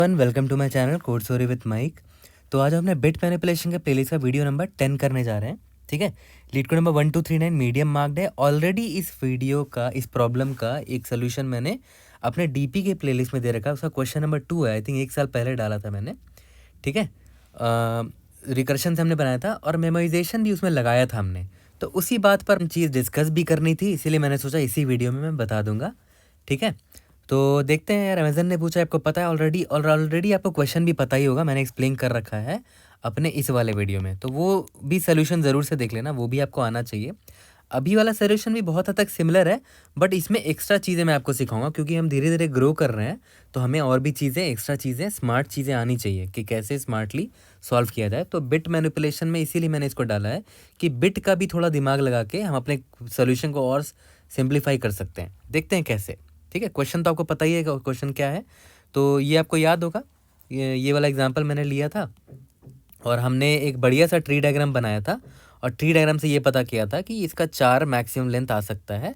Welcome to my channel code story with Mike. तो आज हमने बिट मैनिपुलेशन के प्लेलिस्ट का वीडियो नंबर 10 करने जा रहे हैं। ठीक है, LeetCode number 1239 medium marked है। ऑलरेडी इस वीडियो का, इस प्रॉब्लम का एक सोल्यूशन मैंने अपने डीपी के प्लेलिस्ट में दे रखा है। उसका क्वेश्चन नंबर 2 है, आई थिंक 1 साल पहले डाला था मैंने। ठीक है, रिकर्शन से हमने बनाया था और मेमोराइजेशन भी उसमें लगाया था हमने। तो उसी बात पर चीज़ डिस्कस भी करनी थी, इसीलिए मैंने सोचा इसी वीडियो में मैं बता दूंगा। ठीक है, तो देखते हैं यार। अमेजन ने पूछा, आपको पता है ऑलरेडी, और ऑलरेडी आपको क्वेश्चन भी पता ही होगा, मैंने एक्सप्लेन कर रखा है अपने इस वाले वीडियो में। तो वो भी सोल्यूशन ज़रूर से देख लेना, वो भी आपको आना चाहिए। अभी वाला सोल्यूशन भी बहुत हद तक सिमिलर है, बट इसमें एक्स्ट्रा चीज़ें मैं आपको सिखाऊंगा, क्योंकि हम धीरे धीरे ग्रो कर रहे हैं। तो हमें और भी चीज़ें, एक्स्ट्रा चीज़ें, स्मार्ट चीज़ें आनी चाहिए कि कैसे स्मार्टली सॉल्व किया जाए। तो बिट मैनिपुलेशन में इसीलिए मैंने इसको डाला है कि बिट का भी थोड़ा दिमाग लगा के हम अपने सोल्यूशन को और सिंप्लीफाई कर सकते हैं। देखते हैं कैसे। ठीक है, क्वेश्चन तो आपको पता ही है क्वेश्चन क्या है, तो ये आपको याद होगा। ये वाला एग्जांपल मैंने लिया था और हमने एक बढ़िया सा ट्री डायग्राम बनाया था, और ट्री डायग्राम से ये पता किया था कि इसका 4 मैक्सिमम लेंथ आ सकता है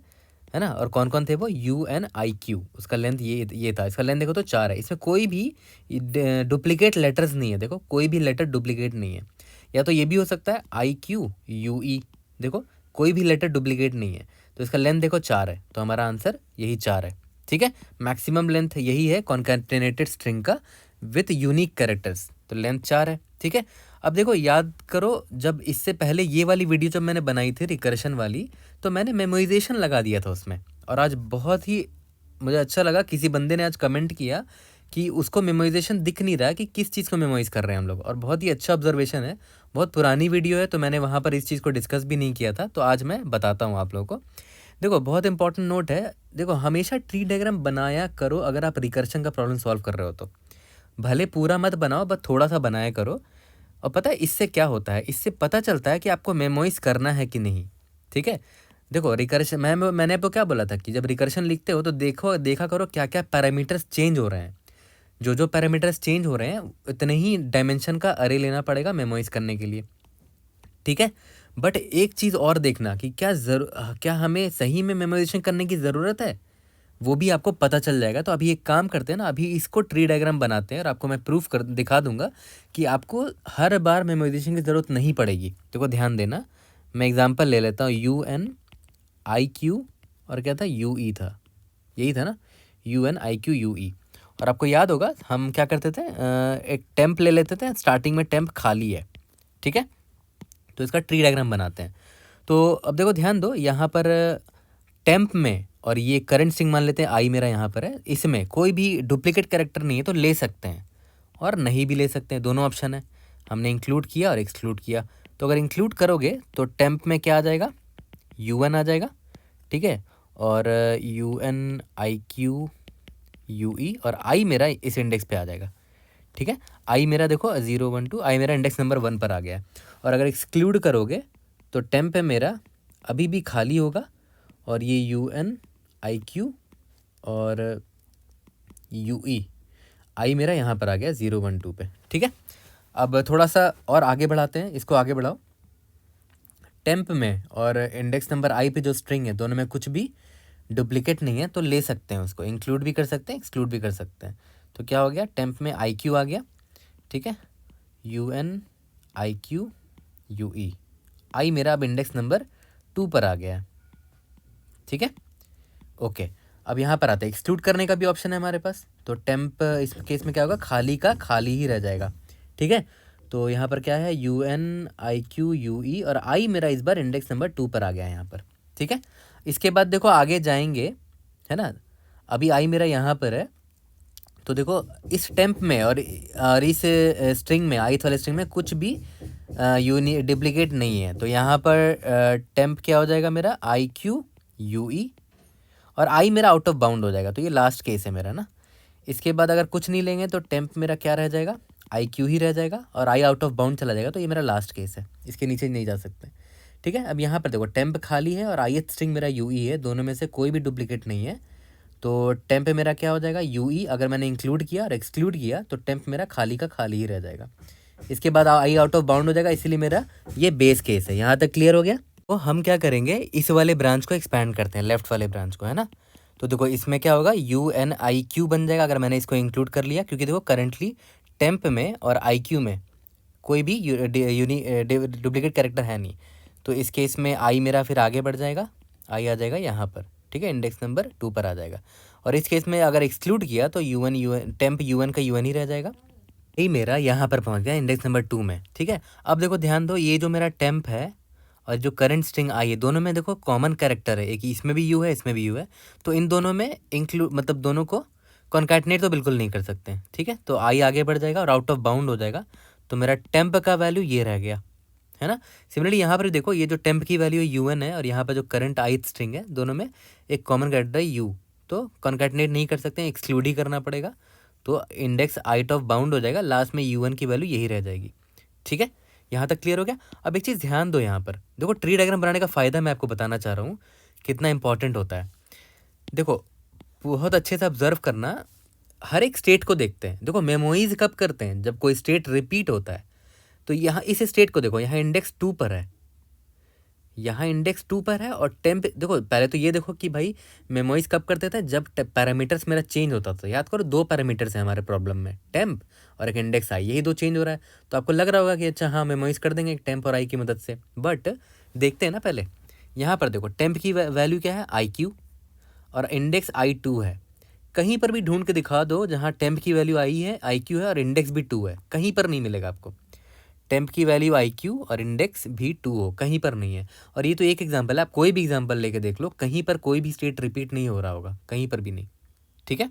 ना। और कौन कौन थे वो, यू एन आई क्यू, उसका लेंथ ये था। इसका लेंथ देखो तो 4 है। इसमें कोई भी डुप्लीकेट लेटर्स नहीं है। देखो कोई भी लेटर डुप्लीकेट नहीं है। या तो ये भी हो सकता है आई क्यू यू ई, देखो कोई भी लेटर डुप्लीकेट नहीं है। तो इसका लेंथ देखो 4 है, तो हमारा आंसर यही 4 है। ठीक है, मैक्सिमम लेंथ यही है कॉन्कैटेनेटेड स्ट्रिंग का विथ यूनिक कैरेक्टर्स, तो लेंथ 4 है। ठीक है, अब देखो याद करो, जब इससे पहले ये वाली वीडियो जब मैंने बनाई थी रिकर्शन वाली, तो मैंने मेमोराइजेशन लगा दिया था उसमें। और आज बहुत ही मुझे अच्छा लगा, किसी बंदे ने आज कमेंट किया कि उसको मेमोराइजेशन दिख नहीं रहा कि किस चीज़ को मेमोराइज कर रहे हैं हम लोग। और बहुत ही अच्छा ऑब्जर्वेशन है। बहुत पुरानी वीडियो है, तो मैंने वहाँ पर इस चीज़ को डिस्कस भी नहीं किया था, तो आज मैं बताता हूँ आप लोगों को। देखो बहुत इंपॉर्टेंट नोट है, देखो हमेशा ट्री डायग्राम बनाया करो अगर आप रिकर्शन का प्रॉब्लम सॉल्व कर रहे हो तो। भले पूरा मत बनाओ, बस थोड़ा सा बनाया करो। और पता है इससे क्या होता है, इससे पता चलता है कि आपको मेमोराइज करना है कि नहीं। ठीक है, देखो रिकर्शन मैंने आपको क्या बोला था कि जब रिकर्शन लिखते हो तो देखा करो क्या क्या पैरामीटर्स चेंज हो रहे हैं। जो पैरामीटर्स चेंज हो रहे हैं उतने ही डायमेंशन का अरे लेना पड़ेगा मेमोराइज करने के लिए। ठीक है, बट एक चीज़ और देखना कि क्या हमें सही में मेमोराइजेशन करने की ज़रूरत है, वो भी आपको पता चल जाएगा। तो अभी एक काम करते हैं ना, अभी इसको ट्री डायग्राम बनाते हैं और आपको मैं प्रूफ कर दिखा दूंगा कि आपको हर बार मेमोराइजेशन की ज़रूरत नहीं पड़ेगी। देखो ध्यान देना, मैं एग्जांपल ले लेता हूँ। यू एन आई क्यू और क्या था, यू ई था, यही था ना, U N I Q U E. और आपको याद होगा हम क्या करते थे, एक टेम्प ले लेते थे, स्टार्टिंग में टेम्प खाली है। ठीक है, तो इसका ट्री डायग्राम बनाते हैं। तो अब देखो ध्यान दो, यहाँ पर टेम्प में, और ये करंट स्ट्रिंग मान लेते हैं आई मेरा यहाँ पर है, इसमें कोई भी डुप्लीकेट कैरेक्टर नहीं है, तो ले सकते हैं और नहीं भी ले सकते हैं, दोनों ऑप्शन है। हमने इंक्लूड किया और एक्सक्लूड किया। तो अगर इंक्लूड करोगे तो टेम्प में क्या आ जाएगा, यू एन आ जाएगा। ठीक है, और U N I Q U E, और आई मेरा इस इंडेक्स पे आ जाएगा। ठीक है, आई मेरा देखो 0 1 2, आई मेरा इंडेक्स नंबर 1 पर आ गया। और अगर एक्सक्लूड करोगे तो टेम्प मेरा अभी भी खाली होगा, और ये यू एन आई क्यू और यू ई, आई मेरा यहाँ पर आ गया 0 1 2 पे। ठीक है, अब थोड़ा सा और आगे बढ़ाते हैं, इसको आगे बढ़ाओ। टेम्प में और इंडेक्स नंबर आई पे जो स्ट्रिंग है, दोनों में कुछ भी डुप्लीकेट नहीं है, तो ले सकते हैं उसको, इंक्लूड भी कर सकते हैं, एक्सक्लूड भी कर सकते हैं। तो क्या हो गया, टेम्प में आई क्यू आ गया। ठीक है, U N I Q U E, i मेरा अब इंडेक्स नंबर 2 पर आ गया है। ठीक है, ओके। अब यहाँ पर आते हैं, एक्सक्लूड करने का भी ऑप्शन है हमारे पास। तो टेम्प इस केस में क्या होगा, खाली का खाली ही रह जाएगा। ठीक है, तो यहाँ पर क्या है, U N I Q U E, और आई मेरा इस बार इंडेक्स नंबर 2 पर आ गया है यहाँ पर। ठीक है, इसके बाद देखो आगे जाएंगे, है ना। अभी आई मेरा यहाँ पर है, तो देखो इस टेम्प में और इस स्ट्रिंग में, आई वाले स्ट्रिंग में कुछ भी डुप्लीकेट नहीं है। तो यहाँ पर टेम्प क्या हो जाएगा मेरा, आई क्यू यू ई, और आई मेरा आउट ऑफ बाउंड हो जाएगा। तो ये लास्ट केस है मेरा ना। इसके बाद अगर कुछ नहीं लेंगे तो टेम्प मेरा क्या रह जाएगा, आई क्यू ही रह जाएगा, और आई आउट ऑफ बाउंड चला जाएगा। तो ये मेरा लास्ट केस है, इसके नीचे नहीं जा सकते। ठीक है, अब यहाँ पर देखो टेम्प खाली है और आई स्ट्रिंग मेरा यू ई है, दोनों में से कोई भी डुप्लीकेट नहीं है। तो टेम्प मेरा क्या हो जाएगा, यू ई। अगर मैंने इंक्लूड किया और एक्सक्लूड किया तो टेम्प मेरा खाली का खाली ही रह जाएगा। इसके बाद आई आउट ऑफ बाउंड हो जाएगा, इसीलिए मेरा ये बेस केस है। यहाँ तक क्लियर हो गया। तो हम क्या करेंगे, इस वाले ब्रांच को एक्सपैंड करते हैं, लेफ्ट वाले ब्रांच को, है ना। तो देखो इसमें क्या होगा, UNIQ बन जाएगा अगर मैंने इसको इंक्लूड कर लिया, क्योंकि देखो करंटली टेम्प में और IQ में कोई भी डुप्लीकेट कैरेक्टर है नहीं। तो इस केस में आई मेरा फिर आगे बढ़ जाएगा, आई आ जाएगा यहाँ पर, ठीक है, इंडेक्स नंबर 2 पर आ जाएगा। और इस केस में अगर एक्सक्लूड किया तो UN टेम्प UN का UN ही रह जाएगा। यही मेरा यहाँ पर पहुँच गया इंडेक्स नंबर 2 में, ठीक है। अब देखो ध्यान दो, ये जो मेरा टेम्प है और जो करंट स्ट्रिंग आई है, दोनों में देखो कॉमन कैरेक्टर है, एक इसमें भी यू है इसमें भी यू है, तो इन दोनों में इंक्लूड मतलब दोनों को कॉन्कैटिनेट तो बिल्कुल नहीं कर सकते, ठीक है। तो आई आगे बढ़ जाएगा और आउट ऑफ बाउंड हो जाएगा, तो मेरा टेम्प का वैल्यू ये रह गया, है ना। सिमिलरली यहाँ पर देखो, ये जो टेम्प की वैल्यू UN है और यहाँ पर जो करंट ith स्ट्रिंग है, दोनों में एक कॉमन कैरेक्टर है U, तो कॉन्कैटिनेट नहीं कर सकते, एक्सक्लूड ही करना पड़ेगा। तो इंडेक्स आउट ऑफ बाउंड हो जाएगा, लास्ट में UN की वैल्यू यही रह जाएगी, ठीक है। यहाँ तक क्लियर हो गया। अब एक चीज़ ध्यान दो, यहाँ पर देखो ट्री डायग्राम बनाने का फ़ायदा मैं आपको बताना चाह रहा हूँ कितना इंपॉर्टेंट होता है। देखो बहुत अच्छे से ऑब्जर्व करना, हर एक स्टेट को देखते हैं। देखो मेमोइज कब करते हैं, जब कोई स्टेट रिपीट होता है। तो यहाँ इस स्टेट को देखो, यहाँ इंडेक्स 2 पर है, यहाँ इंडेक्स 2 पर है और टेम्प देखो, पहले तो ये देखो कि भाई मेमोइज कब करते थे, जब पैरामीटर्स मेरा चेंज होता था। याद करो 2 पैरामीटर्स हैं हमारे प्रॉब्लम में, टेम्प और एक इंडेक्स आई, यही 2 चेंज हो रहा है। तो आपको लग रहा होगा कि अच्छा हाँ मेमोइज कर देंगे एक टेम्प और आई की मदद से, बट देखते हैं ना पहले। यहाँ पर देखो टेम्प की वैल्यू क्या है, IQ, और इंडेक्स I2 है। कहीं पर भी ढूंढ के दिखा दो जहाँ टेम्प की वैल्यू आई है, IQ है और इंडेक्स भी 2 है, कहीं पर नहीं मिलेगा आपको। टेम्प की वैल्यू IQ और इंडेक्स भी 2 हो, कहीं पर नहीं है। और ये तो एक एग्जांपल है, आप कोई भी एग्जांपल लेके देख लो, कहीं पर कोई भी स्टेट रिपीट नहीं हो रहा होगा, कहीं पर भी नहीं, ठीक है।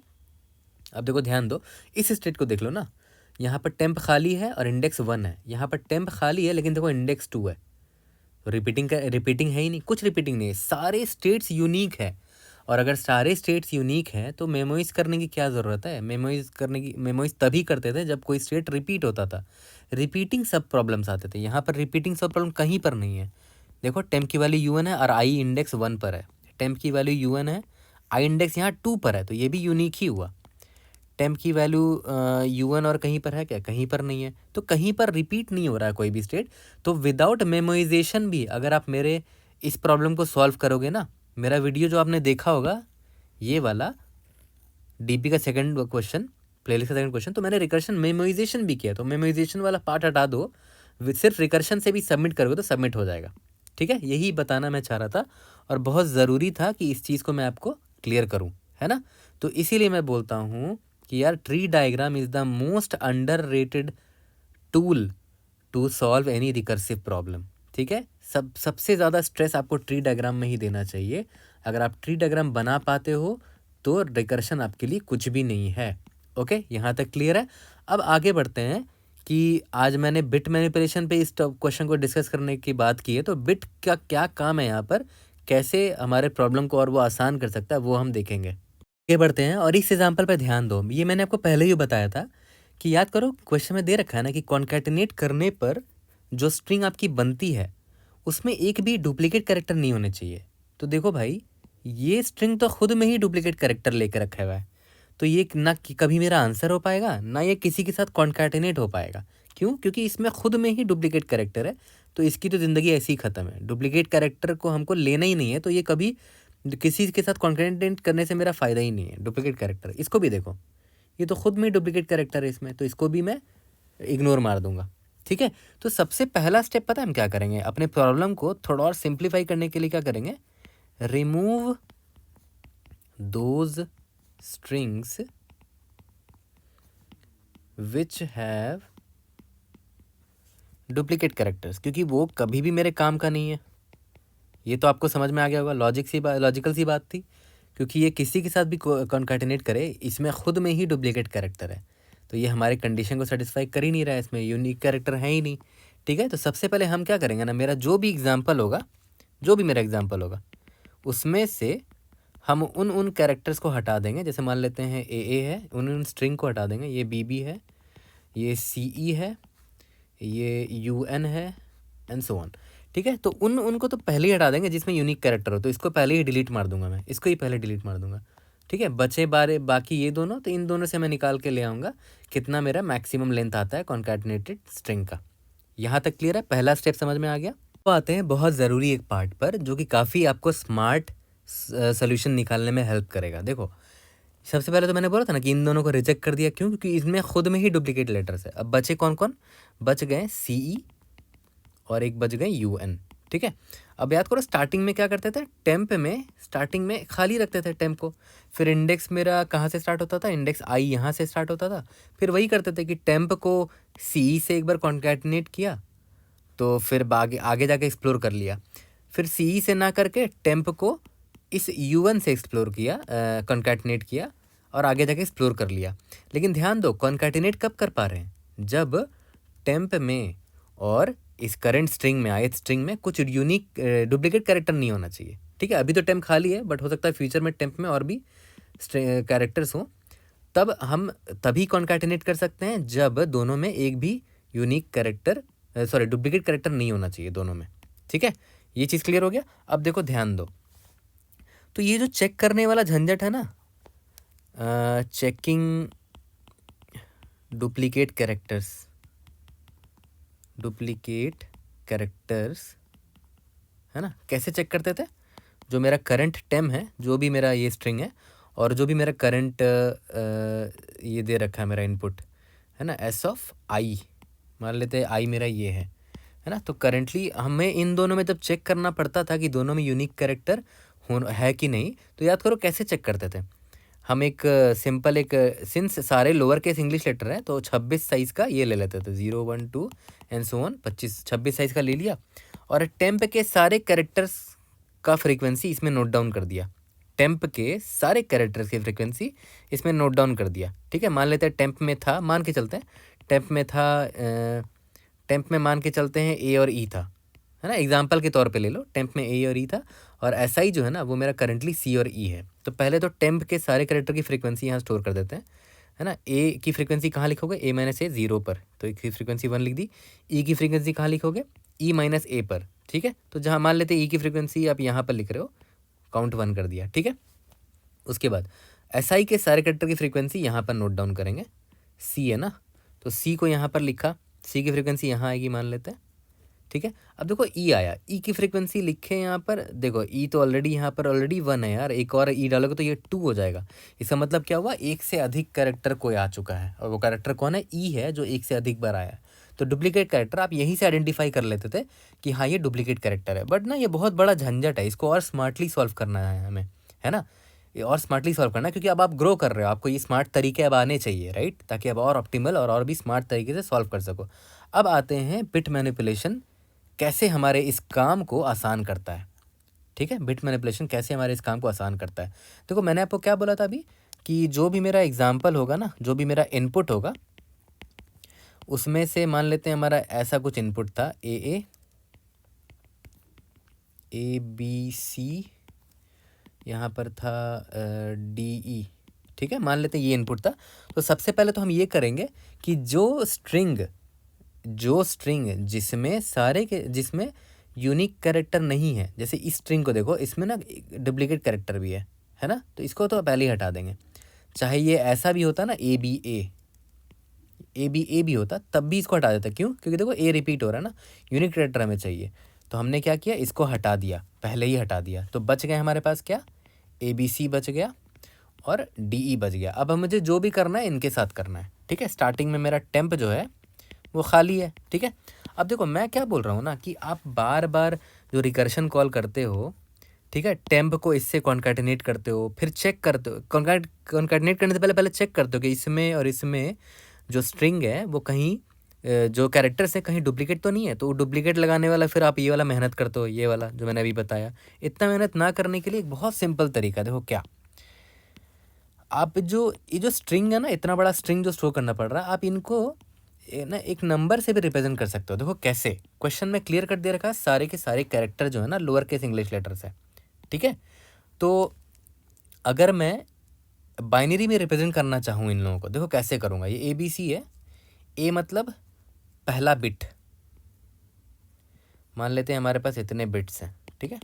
अब देखो ध्यान दो, इस स्टेट को देख लो ना, यहाँ पर टेम्प खाली है और इंडेक्स 1 है, यहाँ पर टेम्प खाली है लेकिन देखो इंडेक्स 2 है। रिपीटिंग है ही नहीं, कुछ रिपीटिंग नहीं है, सारे स्टेट्स यूनिक है। और अगर सारे स्टेट्स यूनिक हैं तो मेमोइज करने की क्या ज़रूरत है, मेमोइज तभी करते थे जब कोई स्टेट रिपीट होता था, रिपीटिंग सब प्रॉब्लम्स आते थे। यहाँ पर रिपीटिंग सब प्रॉब्लम कहीं पर नहीं है। देखो टेम्प की वैल्यू UN है और आई इंडेक्स 1 पर है, टेम्प की वैल्यू UN है, आई इंडेक्स यहाँ 2 पर है, तो ये भी यूनिक ही हुआ। टेम्प की वैल्यू UN और कहीं पर है क्या, कहीं पर नहीं है, तो कहीं पर रिपीट नहीं हो रहा है कोई भी स्टेट। तो विदाउट मेमोइजेशन भी अगर आप मेरे इस प्रॉब्लम को सॉल्व करोगे ना, मेरा वीडियो जो आपने देखा होगा ये वाला DP का सेकंड क्वेश्चन, प्लेलिस्ट का सेकंड क्वेश्चन, तो मैंने रिकर्शन मेमोइजेशन भी किया। तो मेमोइजेशन वाला पार्ट हटा दो, सिर्फ रिकर्शन से भी सबमिट करोगे तो सबमिट हो जाएगा, ठीक है। यही बताना मैं चाह रहा था और बहुत ज़रूरी था कि इस चीज़ को मैं आपको क्लियर करूँ, है ना। तो इसीलिए मैं बोलता हूँ कि यार tree diagram is the most underrated tool to solve any recursive problem, ठीक है। सबसे ज़्यादा स्ट्रेस आपको ट्री डायग्राम में ही देना चाहिए। अगर आप ट्री डायग्राम बना पाते हो तो रिकर्शन आपके लिए कुछ भी नहीं है। ओके, यहाँ तक क्लियर है। अब आगे बढ़ते हैं कि आज मैंने बिट मैनिपुलेशन पे इस क्वेश्चन को डिस्कस करने की बात की है, तो बिट का क्या काम है यहाँ पर, कैसे हमारे प्रॉब्लम को और वो आसान कर सकता है, वो हम देखेंगे। आगे बढ़ते हैं और इस एग्जाम्पल पर ध्यान दो। ये मैंने आपको पहले ही बताया था कि याद करो क्वेश्चन में दे रखा है ना कि कॉन्कैटिनेट करने पर जो स्ट्रिंग आपकी बनती है उसमें एक भी डुप्लीकेट कैरेक्टर नहीं होने चाहिए। तो देखो भाई, ये स्ट्रिंग तो खुद में ही डुप्लीकेट कैरेक्टर लेकर रखा हुआ है, तो ये ना कभी मेरा आंसर हो पाएगा ना ये किसी के साथ कॉन्कैटिनेट हो पाएगा। क्यों? क्योंकि इसमें खुद में ही डुप्लीकेट कैरेक्टर है, तो इसकी तो ज़िंदगी ऐसी ही ख़त्म है। डुप्लीकेट कैरेक्टर को हमको लेना ही नहीं है, तो ये कभी किसी के साथ कॉन्कैटिनेट करने से मेरा फ़ायदा ही नहीं है। डुप्लीकेट कैरेक्टर, इसको भी देखो, ये तो खुद में डुप्लीकेट कैरेक्टर है इसमें, तो इसको भी मैं इग्नोर मार दूंगा, ठीक है। तो सबसे पहला स्टेप पता है हम क्या करेंगे, अपने प्रॉब्लम को थोड़ा और सिंप्लीफाई करने के लिए क्या करेंगे, remove those strings which have duplicate characters, क्योंकि वो कभी भी मेरे काम का नहीं है। ये तो आपको समझ में आ गया होगा, लॉजिकल सी बात थी, क्योंकि ये किसी के साथ भी कॉन्कैटिनेट करे, इसमें खुद में ही डुप्लीकेट कैरेक्टर है, तो ये हमारे कंडीशन को सेटिस्फाई कर ही नहीं रहा है, इसमें यूनिक कैरेक्टर है ही नहीं, ठीक है। तो सबसे पहले हम क्या करेंगे ना, मेरा जो भी मेरा एग्जाम्पल होगा उसमें से हम उन कैरेक्टर्स को हटा देंगे। जैसे मान लेते हैं AA है, उन स्ट्रिंग को हटा देंगे, ये BB है, ये CE है, ये UN है, एंड सो ऑन, ठीक है। तो उनको तो पहले ही हटा देंगे जिसमें यूनिक कैरेक्टर हो, तो इसको पहले ही डिलीट मार दूंगा मैं, इसको ही पहले डिलीट मार दूंगा, ठीक है। बचे बाकी ये दोनों, तो इन दोनों से मैं निकाल के ले आऊँगा कितना मेरा मैक्सिमम लेंथ आता है कॉन्कैटिनेटेड स्ट्रिंग का। यहाँ तक क्लियर है, पहला स्टेप समझ में आ गया। तो आते हैं बहुत ज़रूरी एक पार्ट पर जो कि काफ़ी आपको स्मार्ट सोल्यूशन निकालने में हेल्प करेगा। देखो सबसे पहले तो मैंने बोला था ना कि इन दोनों को रिजेक्ट कर दिया, क्यों? क्योंकि इसमें खुद में ही डुप्लीकेट लेटर्स है। अब बचे कौन कौन? बच गए CE और एक बच गए UN, ठीक है। अब याद करो स्टार्टिंग में क्या करते थे, टेम्प में स्टार्टिंग में खाली रखते थे टेम्प को। फिर इंडेक्स मेरा कहाँ से स्टार्ट होता था? इंडेक्स I यहाँ से स्टार्ट होता था। फिर वही करते थे कि टेम्प को CE से एक बार कॉन्कैटिनेट किया, तो फिर आगे आगे जाके एक्सप्लोर कर लिया। फिर CE से ना करके टेम्प को इस UN से एक्सप्लोर किया, कॉन्कैटिनेट किया और आगे जाके एक्सप्लोर कर लिया। लेकिन ध्यान दो, कॉन्कैटिनेट कब कर पा रहे हैं? जब टेम्प में और इस करंट स्ट्रिंग में, ith स्ट्रिंग में कुछ यूनिक डुप्लीकेट कैरेक्टर नहीं होना चाहिए, ठीक है। अभी तो टेम्प खाली है, बट हो सकता है फ्यूचर में टेम्प में और भी कैरेक्टर्स हों, तब हम तभी कॉन्कैटिनेट कर सकते हैं जब दोनों में एक भी unique character, sorry duplicate character नहीं होना चाहिए दोनों में, ठीक है। ये चीज़ क्लियर हो गया। अब देखो ध्यान दो, तो ये जो चेक करने वाला झंझट है ना, चेकिंग डुप्लीकेट कैरेक्टर्स है ना, कैसे चेक करते थे? जो मेरा करंट टेम है, जो भी मेरा ये स्ट्रिंग है और जो भी मेरा करंट ये दे रखा है मेरा इनपुट है ना, S of I, मान लेते हैं I मेरा ये है ना। तो करंटली हमें इन दोनों में जब चेक करना पड़ता था कि दोनों में यूनिक कैरेक्टर है कि नहीं, तो याद करो कैसे चेक करते थे हम। एक सिंपल एक सिंस सारे लोअर केस इंग्लिश लेटर हैं, तो 26 साइज़ का ये ले लेते थे, 0 1 2 एंड सो ऑन, 26 साइज़ का ले लिया और टेम्प के सारे कैरेक्टर्स का फ्रीक्वेंसी इसमें नोट डाउन कर दिया। टेम्प के सारे कैरेक्टर्स की फ्रीक्वेंसी इसमें नोट डाउन कर दिया, ठीक है। मान लेते हैं टेम्प में था, मान के चलते हैं टेम्प में था, टेम्प में मान के चलते हैं A और E था, है ना, एग्जाम्पल के तौर पे ले लो। टेम्प में A और E था और SI जो है ना वो मेरा करंटली C और E है। तो पहले तो टेम्प के सारे कैरेक्टर की फ्रीक्वेंसी यहाँ स्टोर कर देते हैं, है ना। A की फ्रीक्वेंसी कहाँ लिखोगे? A माइनस A 0 पर, तो एक की फ्रीक्वेंसी 1 लिख दी। E की फ्रीक्वेंसी कहाँ लिखोगे? E माइनस A पर, ठीक है। तो जहाँ मान लेते E की फ्रीक्वेंसी आप यहाँ पर लिख रहे हो, काउंट 1 कर दिया, ठीक है। उसके बाद SI के सारे कैरेक्टर की फ्रीक्वेंसी यहाँ पर नोट डाउन करेंगे। C है ना, तो C को यहाँ पर लिखा, C की फ्रीक्वेंसी यहाँ आएगी मान लेते हैं, ठीक है। अब देखो E आया, E की फ्रीक्वेंसी लिखे यहाँ पर, देखो E तो ऑलरेडी यहाँ पर ऑलरेडी 1 है यार, एक और E डालोगे तो ये 2 हो जाएगा। इसका मतलब क्या हुआ? एक से अधिक कैरेक्टर कोई आ चुका है और वो कैरेक्टर कौन है? E है, जो एक से अधिक बार आया है। तो डुप्लीकेट कैरेक्टर आप यहीं से आइडेंटिफाई कर लेते थे कि हाँ ये डुप्लीकेट कैरेक्टर है। बट ना ये बहुत बड़ा झंझट है, इसको और स्मार्टली सॉल्व करना है हमें, है ना। ये और स्मार्टली सॉल्व करना है क्योंकि अब आप ग्रो कर रहे हो, आपको ये स्मार्ट तरीके अब आने चाहिए, राइट, ताकि अब और ऑप्टिमल और भी स्मार्ट तरीके से सॉल्व कर सको। अब आते हैं बिट मैनिपुलेशन कैसे हमारे इस काम को आसान करता है, ठीक है। बिट मैनिपुलेशन कैसे हमारे इस काम को आसान करता है। देखो मैंने आपको क्या बोला था अभी कि जो भी मेरा एग्जाम्पल होगा ना, जो भी मेरा इनपुट होगा, उसमें से मान लेते हैं हमारा ऐसा कुछ इनपुट था, ABC, यहाँ पर था DE, ठीक है। मान लेते हैं ये इनपुट था। तो सबसे पहले तो हम ये करेंगे कि जो स्ट्रिंग जिसमें यूनिक कैरेक्टर नहीं है, जैसे इस स्ट्रिंग को देखो, इसमें ना डुप्लीकेट कैरेक्टर भी है ना, तो इसको तो पहले ही हटा देंगे। चाहे ये ऐसा भी होता ना, ABA भी होता, तब भी इसको हटा देता। क्यों? क्योंकि देखो A रिपीट हो रहा है ना, यूनिक कैरेक्टर हमें चाहिए। तो हमने क्या किया, इसको हटा दिया, पहले ही हटा दिया। तो बच गए हमारे पास क्या? ABC बच गया और DE बच गया। अब मुझे जो भी करना है इनके साथ करना है, ठीक है। स्टार्टिंग में मेरा टेम्प जो है वो खाली है, ठीक है। अब देखो मैं क्या बोल रहा हूँ ना कि आप बार बार जो रिकर्शन कॉल करते हो, ठीक है, टेम्प को इससे कॉन्कैटिनेट करते हो, फिर चेक करते हो, कॉन्कैटिनेट करने से पहले चेक करते हो कि इसमें और इसमें जो स्ट्रिंग है वो कहीं जो कैरेक्टर्स है कहीं डुप्लीकेट तो नहीं है। तो डुप्लीकेट लगाने वाला फिर आप ये वाला मेहनत करते हो, ये वाला जो मैंने अभी बताया। इतना मेहनत ना करने के लिए एक बहुत सिंपल तरीका, देखो क्या, आप ये जो स्ट्रिंग है ना, इतना बड़ा स्ट्रिंग जो स्टोर करना पड़ रहा है, आप इनको ना एक नंबर से भी रिप्रेजेंट कर सकते हो। देखो कैसे, क्वेश्चन में क्लियर कर दे रखा है, सारे के सारे कैरेक्टर जो है ना लोअर केस इंग्लिश लेटर्स है, ठीक है। तो अगर मैं बाइनरी में रिप्रेजेंट करना चाहूँ इन लोगों को, देखो कैसे करूँगा। ये ABC है, A मतलब पहला बिट, मान लेते हैं हमारे पास इतने बिट्स हैं, ठीक है,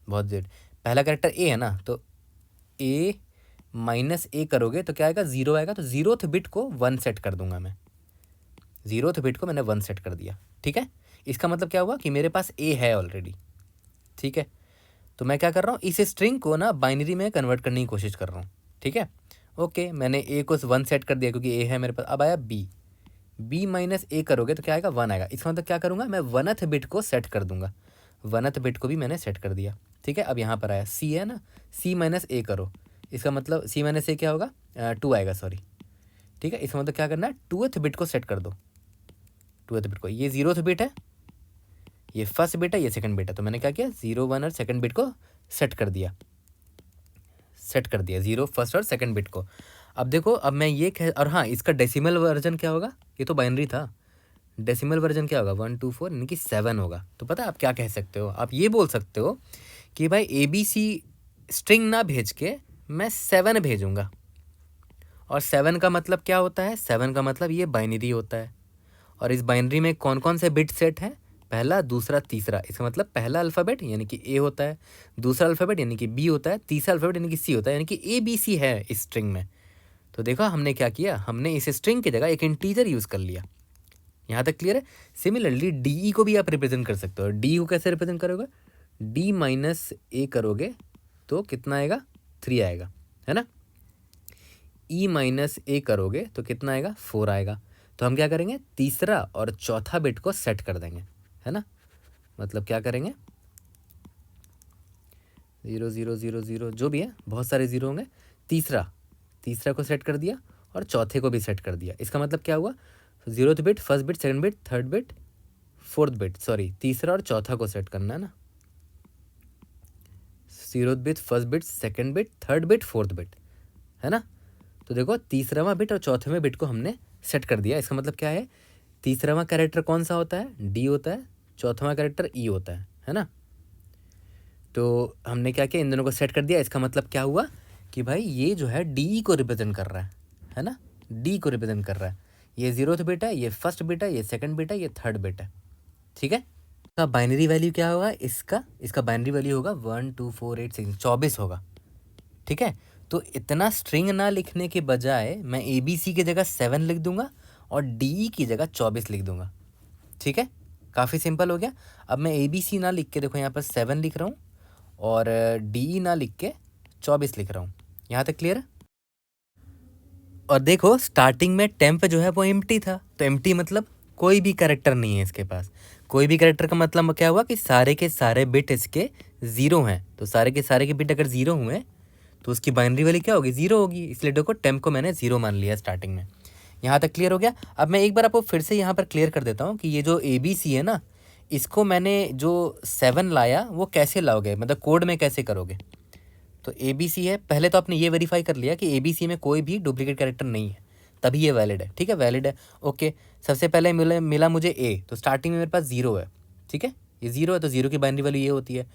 बहुत देर। पहला कैरेक्टर A है ना, तो A माइनस A करोगे तो क्या आएगा? 0 आएगा। तो 0th बिट को 1 सेट कर दूंगा मैं, 0th बिट को मैंने 1 सेट कर दिया, ठीक है। इसका मतलब क्या हुआ कि मेरे पास A है ऑलरेडी, ठीक है। तो मैं क्या कर रहा हूँ, इस स्ट्रिंग को ना बाइनरी में कन्वर्ट करने की कोशिश कर रहा हूँ, ठीक है। ओके, मैंने ए को 1 सेट कर दिया क्योंकि ए है मेरे पास। अब आया बी माइनस ए करोगे तो क्या आएगा, 1 आएगा। इसका मतलब क्या करूँगा, मैं 1th बिट को सेट कर दूंगा। 1th बिट को भी मैंने सेट कर दिया, ठीक है। अब यहाँ पर आया सी है ना, सी माइनस ए करो, इसका मतलब सी माइनस ए क्या होगा, 2 आएगा, सॉरी, ठीक है। इसका मतलब क्या करना है, 2th बिट को सेट कर दो, 2th बिट को। ये 0th बिट है, ये फर्स्ट बिट है, ये सेकंड बिट है। तो मैंने क्या किया, 0 1 और सेकंड बिट को सेट कर दिया, 0 फर्स्ट और सेकंड बिट को। अब देखो, अब मैं ये कह, और हाँ, इसका डेसिमल वर्जन क्या होगा, ये तो बाइनरी था, डेसिमल वर्जन क्या होगा, 1 2 4 यानी कि 7 होगा। तो पता है आप क्या कह सकते हो, आप ये बोल सकते हो कि भाई ABC स्ट्रिंग ना भेज के मैं 7 भेजूंगा। और 7 का मतलब क्या होता है, 7 का मतलब ये बाइनरी होता है। और इस बाइनरी में कौन कौन से बिट सेट हैं, पहला, दूसरा, तीसरा। इसका मतलब पहला अल्फ़ाबेट यानी कि ए होता है, दूसरा अल्फ़ाबेट यानी कि बी होता है, तीसरा अल्फ़ाबेट यानी कि सी होता है, यानी कि ABC है इस स्ट्रिंग में। तो देखो हमने क्या किया, हमने इस स्ट्रिंग की जगह एक इंटीजर यूज़ कर लिया। यहाँ तक क्लियर है। सिमिलरली DE को भी आप रिप्रेजेंट कर सकते हो। डी को कैसे रिप्रेजेंट करोगे, D माइनस ए करोगे तो कितना आएगा, 3 आएगा, है ना। E माइनस ए करोगे तो कितना आएगा, 4 आएगा। तो हम क्या करेंगे, तीसरा और चौथा बिट को सेट कर देंगे, है ना। मतलब क्या करेंगे, 0 0 0 0 जो भी है, बहुत सारे ज़ीरो होंगे। तीसरा को सेट कर दिया और चौथे को भी सेट कर दिया। इसका मतलब क्या हुआ, 0th bit, first bit, second bit, third bit, fourth bit, sorry, तीसरा और चौथा को सेट करना है ना। 0th bit, first bit, second bit, third bit, fourth bit, है ना। तो देखो, तीसरावां बिट और चौथेवें बिट को हमने सेट कर दिया। इसका मतलब क्या है, तीसरावां कैरेक्टर कौन सा होता है, D होता है, चौथावां कैरेक्टर E होता है ना। तो हमने क्या किया, इन दोनों को सेट कर दिया। इसका मतलब क्या हुआ कि भाई ये जो है DE को रिप्रेजेंट कर रहा है ना, D को रिप्रेजेंट कर रहा है। ये 0th बिट है, ये फर्स्ट बिट है, ये सेकंड बिट है, ये थर्ड बिट है, ठीक है। इसका बाइनरी वैल्यू क्या होगा, इसका बाइनरी वैल्यू होगा 1 2 4 8 6 24 होगा, ठीक है। तो इतना स्ट्रिंग ना लिखने के बजाय मैं ABC की जगह 7 लिख दूंगा और DE की जगह 24 लिख दूंगा, ठीक है। काफ़ी सिंपल हो गया। अब मैं ABC ना लिख के, देखो यहाँ पर 7 लिख रहा हूँ और DE ना लिख के 24 लिख रहा हूँ। यहाँ तक क्लियर है। और देखो, स्टार्टिंग में टेम्प जो है वो एम्प्टी था, तो एम्प्टी मतलब कोई भी कैरेक्टर नहीं है इसके पास। कोई भी कैरेक्टर का मतलब क्या हुआ कि सारे के सारे बिट इसके 0 हैं। तो सारे के बिट अगर 0 हुए तो उसकी बाइनरी वैल्यू क्या होगी, 0 होगी। इसलिए देखो, टेम्प को मैंने 0 मान लिया स्टार्टिंग में। यहाँ तक क्लियर हो गया। अब मैं एक बार आपको फिर से यहाँ पर क्लियर कर देता हूँ कि ये जो ABC है ना, इसको मैंने जो 7 लाया वो कैसे लाओगे, मतलब कोड में कैसे करोगे। तो ABC है, पहले तो आपने ये वेरीफाई कर लिया कि ABC में कोई भी डुप्लीकेट कैरेक्टर नहीं है, तभी ये वैलिड है, ठीक है, वैलिड है। ओके, सबसे पहले मिला मुझे A, तो स्टार्टिंग में मेरे पास 0 है, ठीक है, ये 0 है तो 0 की बाइनरी वैल्यू ये होती है।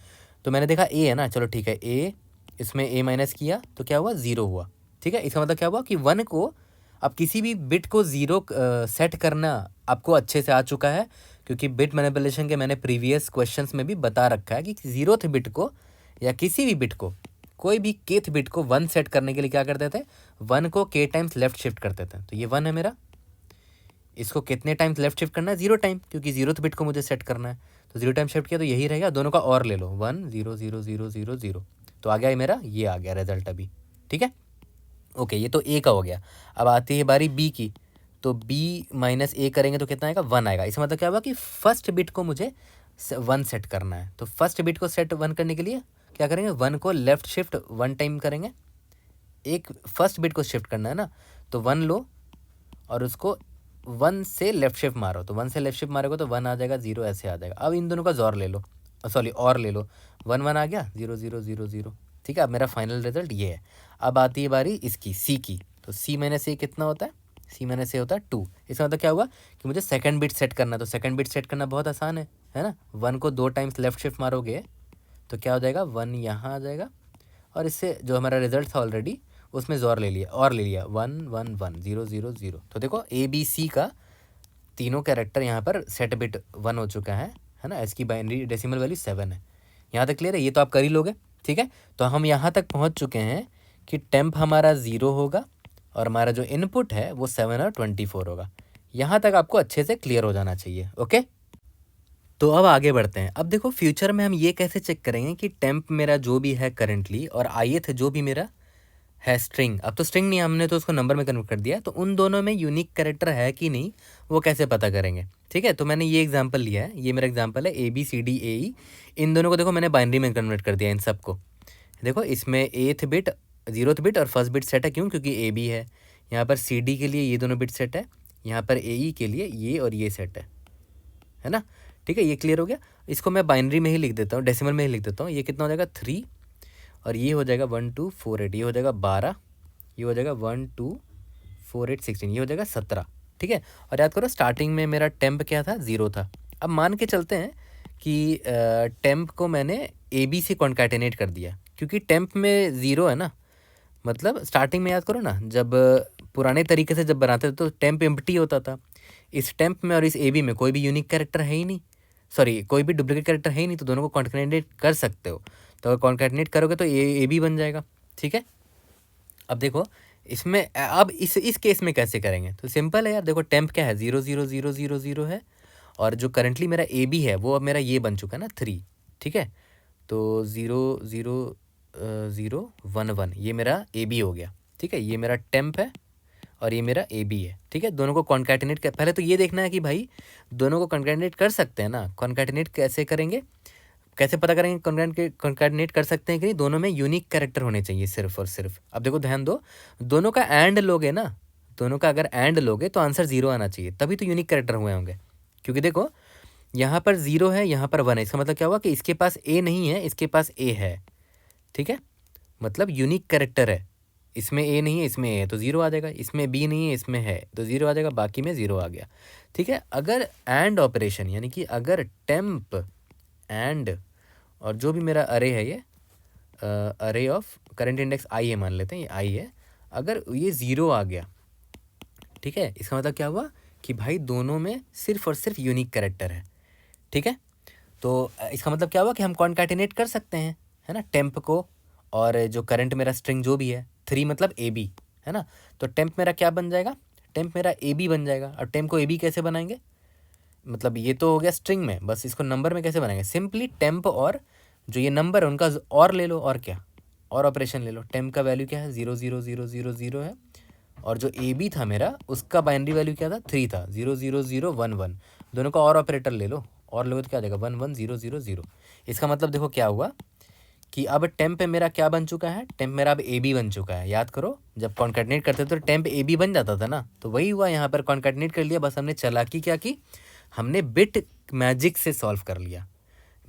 तो मैंने देखा A है ना, चलो ठीक है, A, इसमें A माइनस किया तो क्या हुआ, 0 हुआ, ठीक है। इसका मतलब क्या हुआ कि 1 को, अब किसी भी बिट को 0 सेट करना आपको अच्छे से आ चुका है, क्योंकि बिट मैनिपुलेशन के मैंने प्रीवियस क्वेश्चंस में भी बता रखा है कि 0th बिट को या किसी भी बिट को, कोई भी kth बिट को 1 सेट करने के लिए क्या करते थे, 1 को k टाइम्स लेफ्ट शिफ्ट करते थे। तो ये 1 है मेरा, इसको कितने टाइम्स लेफ्ट शिफ्ट करना है, 0 टाइम, क्योंकि 0th बिट को मुझे सेट करना है। तो 0 टाइम शिफ्ट किया तो यही रहेगा, दोनों का और ले लो, 1 0 0 0 0 0। तो आ गया मेरा, ये आ गया रिजल्ट अभी, ठीक है। ओके, ये तो A का हो गया। अब आती है बारी B की, तो B माइनस A करेंगे तो कितना आएगा, 1 आएगा। इसका मतलब क्या हुआ कि फर्स्ट बिट को मुझे 1 सेट करना है। तो फर्स्ट बिट को सेट 1 करने के लिए क्या करेंगे, 1 को लेफ्ट शिफ्ट 1 टाइम करेंगे, एक फर्स्ट बिट को शिफ्ट करना है ना। तो 1 लो और उसको 1 से लेफ्ट शिफ्ट मारो, तो 1 से लेफ्ट शिफ्ट मारोगे तो 1 आ जाएगा, 0 ऐसे आ जाएगा। अब इन दोनों का जोर ले लो, सॉरी और ले लो, 1 1 आ गया, 0 0 0 0, ठीक है। अब मेरा फाइनल रिजल्ट ये है। अब आती है बारी इसकी, C की, तो C माइनस A कितना होता है, C माइनस A होता है 2। इसका मतलब क्या हुआ कि मुझे सेकंड बिट सेट करना है। तो सेकंड बिट सेट करना बहुत आसान है ना। 1 को 2 टाइम्स लेफ्ट शिफ्ट मारोगे तो क्या हो जाएगा, 1 यहाँ आ जाएगा, और इससे जो हमारा रिजल्ट था ऑलरेडी उसमें जोर ले लिया, और ले लिया 1 1 1 0 0 0। तो देखो ABC का तीनों कैरेक्टर यहाँ पर सेट बिट 1 हो चुका है ना। इसकी बाइनरी डेसिमल वैल्यू 7 है। यहाँ तक क्लियर है, ये तो आप कर ही लोगे, ठीक है। तो हम यहाँ तक पहुँच चुके हैं कि टेम्प हमारा 0 होगा और हमारा जो इनपुट है वो 7 और 24 होगा। यहाँ तक आपको अच्छे से क्लियर हो जाना चाहिए, ओके। तो अब आगे बढ़ते हैं। अब देखो फ्यूचर में हम ये कैसे चेक करेंगे कि टेम्प मेरा जो भी है करंटली और ith जो भी मेरा है स्ट्रिंग, अब तो स्ट्रिंग नहीं, हमने तो उसको नंबर में कन्वर्ट कर दिया, तो उन दोनों में यूनिक कैरेक्टर है कि नहीं वो कैसे पता करेंगे। ठीक है, तो मैंने ये एग्जांपल लिया है, ये मेरा एग्जांपल है ABCDAE, इन दोनों को देखो मैंने बाइनरी में कन्वर्ट कर दिया इन सबको। देखो इसमें 8th बिट 0th बिट और फर्स्ट बिट सेट है, क्यों? क्योंकि AB है। यहाँ पर CD के लिए ये दोनों बिट सेट है, यहाँ पर AE के लिए ये और ये सेट है ना। ठीक है, ये क्लियर हो गया। इसको मैं बाइनरी में ही लिख देता हूँ, डेसिमल में ही लिख देता हूँ। ये कितना हो जाएगा 3 और ये हो जाएगा 1 2 4 8, ये हो जाएगा 12, ये हो जाएगा 1 2 4 8 16, ये हो जाएगा 17। ठीक है, और याद करो स्टार्टिंग में मेरा टेम्प क्या था, 0 था। अब मान के चलते हैं कि टेम्प को मैंने AB से कॉन्कैटिनेट कर दिया, क्योंकि टेम्प में 0 है ना, मतलब स्टार्टिंग में याद करो ना, जब पुराने तरीके से जब बनाते थे तो टेम्प एम्प्टी होता था। इस टेम्प में और इस AB में कोई भी यूनिक कैरेक्टर है ही नहीं, सॉरी कोई भी डुप्लीकेट कैरेक्टर है ही नहीं, तो दोनों को कॉन्कैटिनेट कर सकते हो। तो अगर कॉन्कैटिनेट करोगे तो AB बन जाएगा। ठीक है, अब देखो इसमें अब इस केस में कैसे करेंगे, तो सिंपल है यार। देखो टेम्प क्या है, 0 0 0 0 0 है, और जो करंटली मेरा AB है वो अब मेरा ये बन चुका है ना 3। ठीक है, तो 0 0 0 1 1 ये मेरा AB हो गया। ठीक है, ये मेरा टेम्प है और ये मेरा AB है। ठीक है, दोनों को कॉन्कैटिनेट कर, पहले तो ये देखना है कि भाई दोनों को कॉन्कैटिनेट कर सकते हैं ना। कॉन्कैटिनेट कैसे करेंगे, कैसे पता करेंगे कॉन्कैटिनेट कर सकते हैं कि नहीं, दोनों में यूनिक कैरेक्टर होने चाहिए सिर्फ और सिर्फ। अब देखो ध्यान दो, दोनों का एंड लोगे ना, दोनों का अगर एंड लोगे तो आंसर 0 आना चाहिए, तभी तो यूनिक कैरेक्टर हुए होंगे। क्योंकि देखो यहाँ पर 0 है, यहाँ पर 1 है, इसका मतलब क्या हुआ कि इसके पास A नहीं है, इसके पास A है। ठीक है, मतलब यूनिक कैरेक्टर है, इसमें A नहीं है, इसमें A है तो 0 आ जाएगा, इसमें B नहीं है, इसमें है तो 0 आ जाएगा, बाकी में 0 आ गया। ठीक है, अगर एंड ऑपरेशन यानी कि अगर टेम्प एंड और जो भी मेरा अरे है, ये अरे ऑफ करंट इंडेक्स आई है, मान लेते हैं ये आई है, अगर ये 0 आ गया, ठीक है, इसका मतलब क्या हुआ कि भाई दोनों में सिर्फ और सिर्फ यूनिक कैरेक्टर है। ठीक है, तो इसका मतलब क्या हुआ कि हम कॉन्कैटिनेट कर सकते हैं, है ना, टेम्प को और जो करंट मेरा स्ट्रिंग जो भी है 3 मतलब AB है ना। तो टेम्प मेरा क्या बन जाएगा, टेम्प मेरा AB बन जाएगा। और टेम्प को AB कैसे बनाएंगे, मतलब ये तो हो गया स्ट्रिंग में, बस इसको नंबर में कैसे बनाएंगे, सिंपली टेम्प और जो ये नंबर है उनका और ले लो, और क्या, और ऑपरेशन ले लो। टेम्प का वैल्यू क्या है, 0 0 0 0 0 है, और जो AB था मेरा उसका बाइनरी वैल्यू क्या था, 3 था, 0 0 0 1 1, दोनों का और ऑपरेटर ले लो, और लोगे तो क्या आ जाएगा 1 1 0 0 0। इसका मतलब देखो क्या हुआ कि अब टेम्प मेरा क्या बन चुका है, टेम्प मेरा अब AB बन चुका है। याद करो जब कॉन्कैटिनेट करते थे तो टेम्प AB बन जाता था ना, तो वही हुआ यहाँ पर, कॉन्कैटिनेट कर लिया, बस हमने चालाकी क्या की, हमने बिट मैजिक से सॉल्व कर लिया।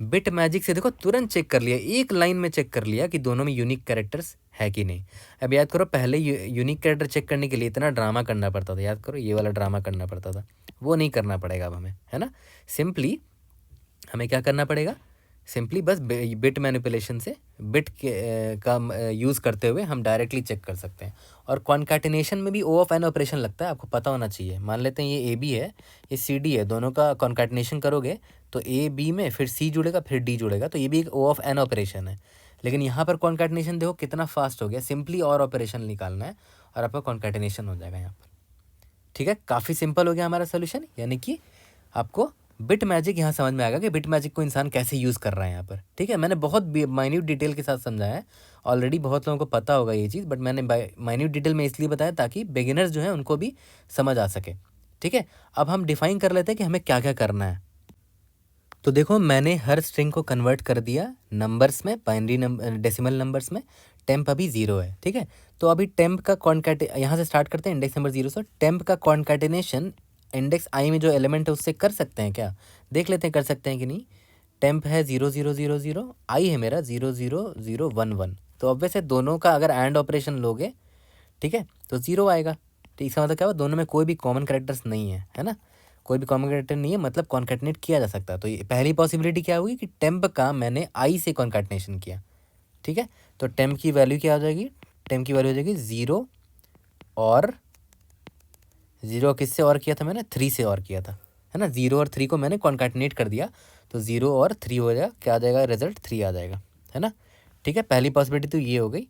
बिट मैजिक से देखो तुरंत चेक कर लिया, एक लाइन में चेक कर लिया कि दोनों में यूनिक कैरेक्टर्स है कि नहीं। अब याद करो पहले यूनिक कैरेक्टर चेक करने के लिए इतना ड्रामा करना पड़ता था, याद करो ये वाला ड्रामा करना पड़ता था, वो नहीं करना पड़ेगा अब हमें, है ना। सिंपली हमें क्या करना पड़ेगा, सिंपली बस बिट मैनिपुलेशन से बिट का यूज़ करते हुए हम डायरेक्टली चेक कर सकते हैं। और कॉन्कैटिनेशन में भी O ऑफ N ऑपरेशन लगता है, आपको पता होना चाहिए। मान लेते हैं ये AB है, ये CD है, दोनों का कॉन्कैटिनेशन करोगे तो AB में फिर C जुड़ेगा फिर D जुड़ेगा, तो ये भी एक O ऑफ N ऑपरेशन है। लेकिन यहाँ पर कॉन्कैटिनेशन देखो कितना फास्ट हो गया, सिंपली और ऑपरेशन निकालना है और आपका कॉन्कैटिनेशन हो जाएगा यहाँ पर। ठीक है, काफ़ी सिंपल हो गया हमारा सोल्यूशन, यानी कि आपको बिट मैजिक यहाँ समझ में आ गया कि बिट मैजिक को इंसान कैसे यूज़ कर रहा है यहाँ पर। ठीक है, मैंने बहुत माइन्यूट डिटेल के साथ समझाया है, ऑलरेडी बहुत लोगों को पता होगा ये चीज़, बट मैंने माइन्यूट डिटेल में इसलिए बताया ताकि बिगिनर्स जो हैं उनको भी समझ आ सके। ठीक है, अब हम डिफाइन कर लेते हैं कि हमें क्या क्या करना है। तो देखो मैंने हर स्ट्रिंग को कन्वर्ट कर दिया नंबर्स में, बाइनरी डेसिमल नंबर्स में। टेम्प अभी 0 है, ठीक है, तो अभी टेम्प का यहाँ से स्टार्ट करते हैं इंडेक्स नंबर 0 से। टेम्प का कॉन्कैटिनेशन इंडेक्स आई में जो एलिमेंट है उससे कर सकते हैं क्या, देख लेते हैं कर सकते हैं कि नहीं। टेम्प है 0 0 0 0, आई है मेरा 0 0 0 1 1, तो अब वैसे दोनों का अगर एंड ऑपरेशन लोगे, ठीक है, तो 0 आएगा। तो इसका मतलब क्या हुआ, दोनों में कोई भी कॉमन कैरेक्टर्स नहीं है ना, कोई भी कॉमन कैरेक्टर नहीं है, मतलब कॉन्कैटिनेट किया जा सकता है। तो ये पहली पॉसिबिलिटी क्या हुई कि टेम्प का मैंने आई से कॉन्कैटिनेशन किया। ठीक है, तो टेम्प की वैल्यू क्या हो जाएगी, टेम्प की वैल्यू हो जाएगी 0 और 0 किससे और किया था मैंने, 3 से और किया था, है ना। 0 और 3 को मैंने कॉन्कैटिनेट कर दिया, तो 0 और 3 हो जाएगा, क्या आ जाएगा रिजल्ट 3 आ जाएगा, है ना। ठीक है, पहली पॉसिबिलिटी तो ये हो गई,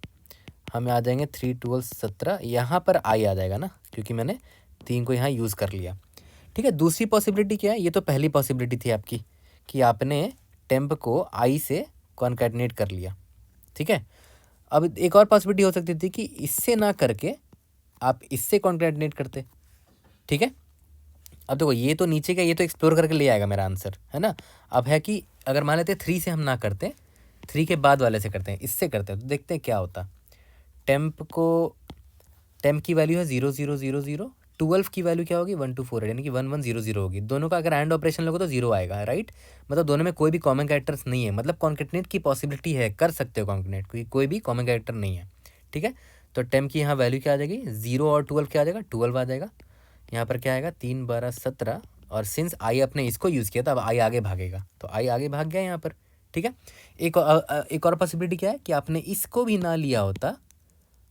हमें आ जाएंगे 3 12 17, यहाँ पर आई आ जाएगा ना, क्योंकि मैंने 3 को यहाँ यूज़ कर लिया। ठीक है, दूसरी पॉसिबिलिटी क्या है, ये तो पहली पॉसिबिलिटी थी आपकी कि आपने टेम्प को आई से कॉन्कैटिनेट कर लिया, ठीक है। अब एक और पॉसिबिलिटी हो सकती थी कि इससे ना करके आप इससे कॉन्कैटिनेट करते, ठीक है। अब देखो ये तो नीचे का, ये तो एक्सप्लोर करके ले आएगा मेरा आंसर, है ना। अब है कि अगर मान लेते 3 से हम ना करते, 3 के बाद वाले से करते हैं, इससे करते हैं, तो देखते हैं क्या होता। टेम्प की वैल्यू है 0 0 0 0, 12 की वैल्यू क्या होगी 1 2 4 8, यानी कि 1 1 0 0 होगी। दोनों का अगर एंड ऑपरेशन लोगे तो 0 आएगा, राइट। मतलब दोनों में कोई भी कॉमन कैरेक्टर्स नहीं है, मतलब कॉन्केटनेट की पॉसिबिलिटी है, कर सकते हो कॉन्केटनेट, क्योंकि कोई भी कॉमन कैरेक्टर नहीं है, ठीक है। तो टेम्प की यहाँ वैल्यू क्या आ जाएगी, 0 और 12 क्या आ जाएगा, 12 आ जाएगा। यहाँ पर क्या आएगा 3 12 17, और सिंस आई अपने इसको यूज़ किया था, अब आई आगे भागेगा, तो आई आगे भाग गया यहाँ पर, ठीक है। एक और पॉसिबिलिटी क्या है कि आपने इसको भी ना लिया होता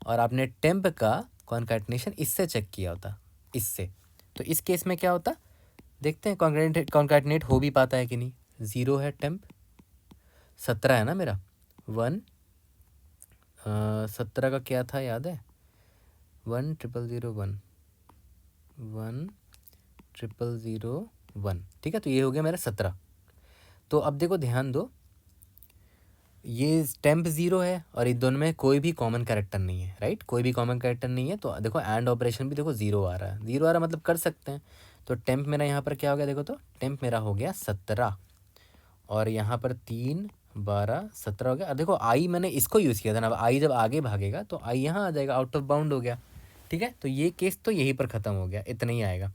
और आपने टेम्प का कॉन्कैटिनेशन इससे चेक किया होता, इससे, तो इस केस में क्या होता देखते हैं, कॉन्कैटिनेट हो भी पाता है कि नहीं। 0 है टेम्प, 17 है ना मेरा, 1 17 का क्या था याद है, 1 0 0 1 1 0 0 1, ठीक है। तो ये हो गया मेरा 17। तो अब देखो ध्यान दो, ये टेम्प 0 है और इन दोनों में कोई भी कॉमन कैरेक्टर नहीं है, राइट, कोई भी कॉमन कैरेक्टर नहीं है। तो देखो एंड ऑपरेशन भी देखो 0 आ रहा है, 0 आ रहा है मतलब कर सकते हैं। तो टेम्प मेरा यहाँ पर क्या हो गया देखो, तो टेम्प मेरा हो गया 17, और यहाँ पर 3 12 17 हो गया। अब देखो आई मैंने इसको यूज़ किया था ना, अब आई जब आगे भागेगा तो आई यहाँ आ जाएगा, आउट ऑफ बाउंड हो गया, ठीक है। तो ये केस तो यहीं पर ख़त्म हो गया, इतना ही आएगा,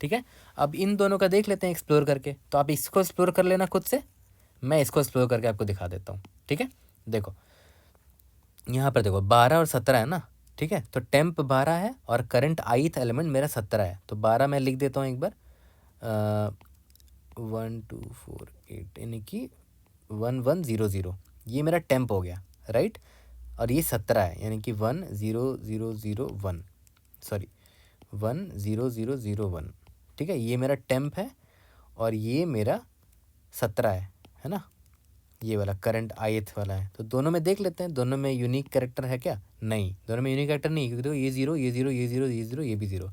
ठीक है। अब इन दोनों का देख लेते हैं एक्सप्लोर करके, तो आप इसको एक्सप्लोर कर लेना खुद से, मैं इसको एक्सप्लोर करके आपको दिखा देता हूँ, ठीक है। देखो यहाँ पर देखो 12 और 17 है ना, ठीक है। तो टेम्प 12 है और करंट ith एलिमेंट मेरा 17 है, तो 12 मैं लिख देता हूँ एक बार, 1 2 4 8, यानी कि 1 1 0 0, ये मेरा टेम्प हो गया, राइट। और ये 17 है, यानी कि 1 0 0 0 1, सॉरी 1 0 0 0 1, ठीक है। ये मेरा टेम्प है और ये मेरा 17 है ना, ये वाला करंट ith वाला है। तो दोनों में देख लेते हैं, दोनों में यूनिक कैरेक्टर है क्या, नहीं, दोनों में यूनिक कैरेक्टर नहीं, क्योंकि देखो ये 0 ये 0 ये 0 ये 0 ये भी 0,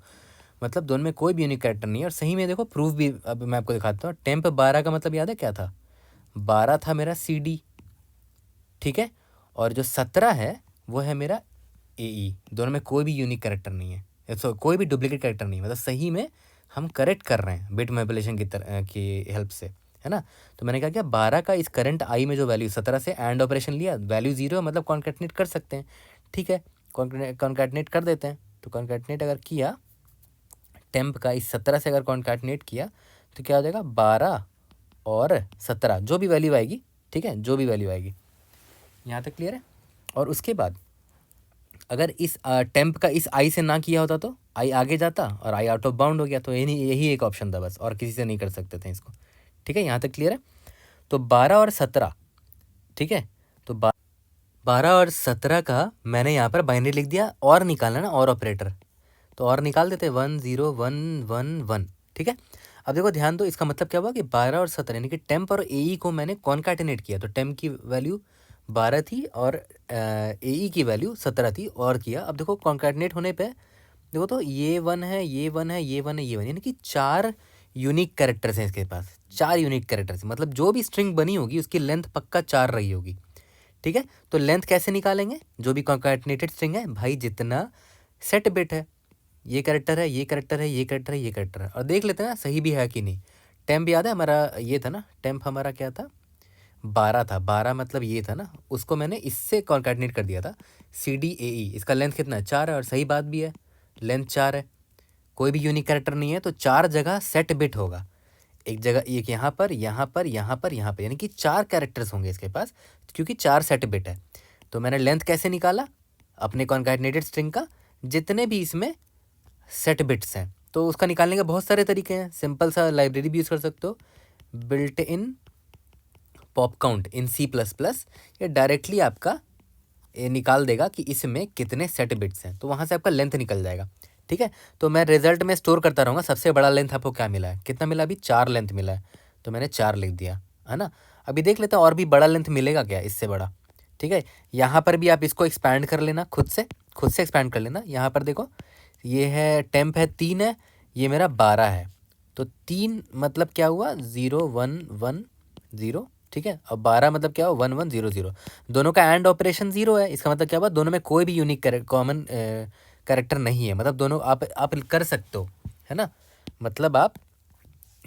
मतलब दोनों में कोई भी यूनिक कैरेक्टर नहीं है। और सही में देखो प्रूफ भी अब मैं आपको दिखाता हूँ। टेम्प 12 का मतलब याद है क्या था, 12 था मेरा CD, ठीक है। और जो 17 है वो है मेरा AE, दोनों में कोई भी यूनिक कैरेक्टर नहीं है, सो कोई भी डुप्लीकेट कैरेक्टर नहीं है, मतलब सही में हम करेक्ट कर रहे हैं बिट मैनिपुलेशन की हेल्प से, है ना। तो मैंने कहा क्या 12 का इस करंट आई में जो वैल्यू 17 से एंड ऑपरेशन लिया, वैल्यू 0 है, मतलब कॉन्कैटिनेट कर सकते हैं, ठीक है। कॉन्कैटिनेट कर देते हैं। तो कॉन्कैटिनेट अगर किया, टेम्प का इस 17 से अगर कॉन्कैटिनेट किया तो क्या हो जाएगा 12 और 17, जो भी वैल्यू आएगी, ठीक है, जो भी वैल्यू आएगी, यहाँ तक क्लियर है। और उसके बाद अगर इस टेम्प का इस आई से ना किया होता तो आई आगे जाता और आई आउट ऑफ बाउंड हो गया, तो यही एक ऑप्शन था बस, और किसी से नहीं कर सकते थे इसको, ठीक है। यहाँ तक क्लियर है। तो 12 और 17, ठीक है। तो 12 और 17 का मैंने यहाँ पर बाइनरी लिख दिया, और निकालना ना, और ऑपरेटर, तो और निकाल देते 1 0 1 1 1, ठीक है। अब देखो ध्यान दो, इसका मतलब क्या हुआ कि 12 और 17, यानी कि टेम्प और AE को मैंने कॉन्कैटिनेट किया, तो टेम्प की वैल्यू 12 थी और AE की वैल्यू 17 थी, और किया। अब देखो कॉन्कैटिनेट होने पे देखो, तो ये 1 है, ये 1 है, ये 1 है, ये 1, यानी कि 4 यूनिक कैरेक्टर्स हैं इसके पास, 4 यूनिक कैरेक्टर्स, मतलब जो भी स्ट्रिंग बनी होगी उसकी लेंथ पक्का 4 रही होगी, ठीक है। तो लेंथ कैसे निकालेंगे, जो भी कॉन्कैटिनेटेड स्ट्रिंग है भाई, जितना सेट बिट है, ये कैरेक्टर है, ये कैरेक्टर है, ये कैरेक्टर है, ये कैरेक्टर है, और देख लेते हैं ना सही भी है कि नहीं। टेम्प याद है हमारा, ये था ना टेम्प हमारा क्या था, 12 था, 12 मतलब ये था ना, उसको मैंने इससे कॉन्कैटिनेट कर दिया था, CDAE, इसका लेंथ कितना है 4 है, और सही बात भी है, लेंथ 4 है, कोई भी यूनिक कैरेक्टर नहीं है, तो 4 जगह सेट बिट होगा, एक जगह एक यहाँ पर, यहाँ पर, यहाँ पर, यहाँ पर, यानी कि 4 कैरेक्टर्स होंगे इसके पास, क्योंकि 4 सेट बिट है। तो मैंने लेंथ कैसे निकाला, अपने कॉन्कैटिनेटेड स्ट्रिंग का जितने भी इसमें सेट बिट्स हैं, तो उसका निकालने के बहुत सारे तरीके हैं। सिंपल सा लाइब्रेरी भी यूज़ कर सकते हो, built in pop count in C++, ये डायरेक्टली आपका ये निकाल देगा कि इसमें कितने सेट बिट्स हैं, तो वहाँ से आपका लेंथ निकल जाएगा, ठीक है। तो मैं रिजल्ट में स्टोर करता रहूँगा, सबसे बड़ा लेंथ आपको क्या मिला है, कितना मिला, अभी 4 लेंथ मिला है, तो मैंने 4 लिख दिया, है ना। अभी देख लेते हैं और भी बड़ा लेंथ मिलेगा क्या इससे बड़ा, ठीक है। यहाँ पर भी आप इसको एक्सपैंड कर लेना, खुद से एक्सपैंड कर लेना। यहाँ पर देखो, ये है टेम्प है 3 है, ये मेरा 12 है, तो 3 मतलब क्या हुआ 0 1 1 0, ठीक है। अब 12 मतलब क्या हो, 1 1 0 0, दोनों का एंड ऑपरेशन 0 है, इसका मतलब क्या हुआ, दोनों में कोई भी यूनिक कॉमन कैरेक्टर नहीं है, मतलब दोनों आप कर सकते हो, है ना, मतलब आप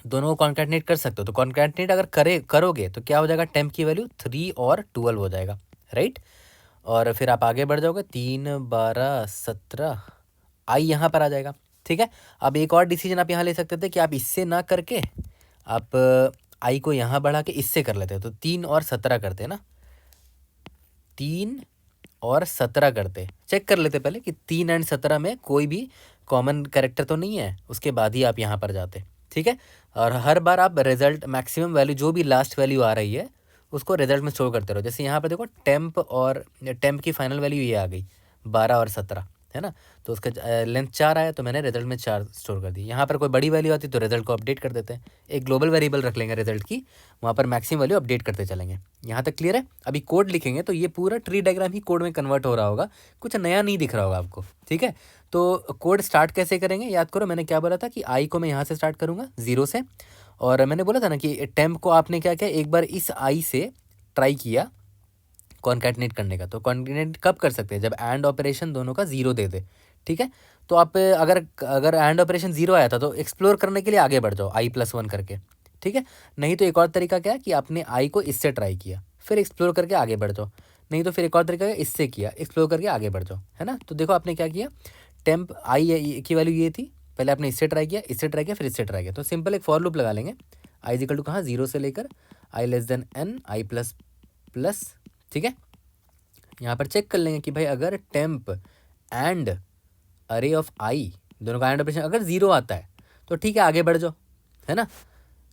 दोनों को कॉन्कैटनेट कर सकते हो। तो कॉन्कैटनेट अगर करोगे तो क्या हो जाएगा, टेम्प की वैल्यू 3 और 12 हो जाएगा, राइट। और फिर आप आगे बढ़ जाओगे, 3 12 17, आई यहाँ पर आ जाएगा, ठीक है। अब एक और डिसीजन आप यहाँ ले सकते थे कि आप इससे ना करके आप आई को यहाँ बढ़ा के इससे कर लेते, तो 3 और 17 करते ना, 3 और 17 करते, चेक कर लेते पहले कि 3 एंड 17 में कोई भी कॉमन कैरेक्टर तो नहीं है, उसके बाद ही आप यहाँ पर जाते, ठीक है। और हर बार आप रिजल्ट मैक्सिमम वैल्यू जो भी लास्ट वैल्यू आ रही है उसको रिजल्ट में स्टोर करते रहो। जैसे यहाँ पर देखो टेम्प की फाइनल वैल्यू ये आ गई 12 और 17, है ना, तो उसका लेंथ 4 आया तो मैंने रिजल्ट में 4 स्टोर कर दी। यहाँ पर कोई बड़ी वैल्यू आती तो रिजल्ट को अपडेट कर देते हैं, एक ग्लोबल वेरिएबल रख लेंगे रिजल्ट की, वहाँ पर मैक्सिमम वैल्यू अपडेट करते चलेंगे। यहाँ तक क्लियर है। अभी कोड लिखेंगे तो ये पूरा ट्री डायग्राम ही कोड में कन्वर्ट हो रहा होगा, कुछ नया नहीं दिख रहा होगा आपको, ठीक है। तो कोड स्टार्ट कैसे करेंगे, याद करो मैंने क्या बोला था कि आई को मैं यहाँ से स्टार्ट करूँगा 0 से, और मैंने बोला था ना कि टेम्प को आपने क्या किया, एक बार इस आई से ट्राई किया कॉन्कैटनेट करने का। तो कॉन्कैटनेट कब कर सकते हैं, जब एंड ऑपरेशन दोनों का 0 दे दे, ठीक है। तो आप अगर एंड ऑपरेशन 0 आया था तो एक्सप्लोर करने के लिए आगे बढ़ जाओ i+1 करके, ठीक है। नहीं तो एक और तरीका क्या है कि आपने आई को इससे ट्राई किया फिर एक्सप्लोर करके आगे बढ़ जाओ, नहीं तो फिर एक और तरीका है इससे किया एक्सप्लोर करके आगे बढ़ जाओ, है ना। तो देखो आपने क्या किया, टेम्प आई की वैल्यू ये थी, पहले आपने इससे ट्राई किया, इससे ट्राई किया, फिर इससे ट्राई किया। तो सिंपल एक फॉर लूप लगा लेंगे, आई इक्वल टू कहाँ, 0 से लेकर i<n i++, ठीक है। यहाँ पर चेक कर लेंगे कि भाई अगर टेम्प एंड अरे ऑफ आई दोनों का एंड ऑपरेशन अगर 0 आता है तो ठीक है आगे बढ़ जाओ, है ना,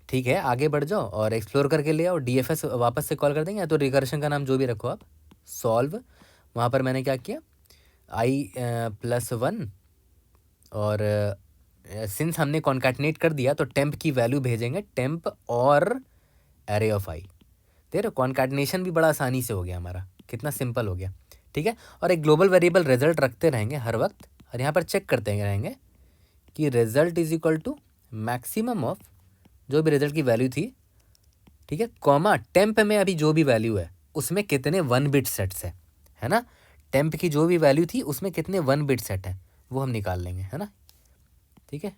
ठीक है आगे बढ़ जाओ और एक्सप्लोर करके ले आओ, डीएफएस वापस से कॉल कर देंगे, या तो रिकर्शन का नाम जो भी रखो आप, सॉल्व। वहाँ पर मैंने क्या किया, i+1, और सिंस हमने कॉन्कैटनेट कर दिया तो टेम्प की वैल्यू भेजेंगे, टेम्प और एरे ऑफ आई। देख रहे, कॉन्कैटनेशन भी बड़ा आसानी से हो गया हमारा, कितना सिंपल हो गया, ठीक है। और एक ग्लोबल वेरिएबल रिजल्ट रखते रहेंगे हर वक्त, और यहाँ पर चेक करते रहेंगे कि result is equal to maximum of जो भी रिजल्ट की वैल्यू थी, ठीक है, कॉमा टेम्प में अभी जो भी वैल्यू है उसमें कितने 1 बिट सेट्स है ना, टेम्प की जो भी वैल्यू थी उसमें कितने 1 बिट सेट हैं वो हम निकाल लेंगे, है ना, ठीक है।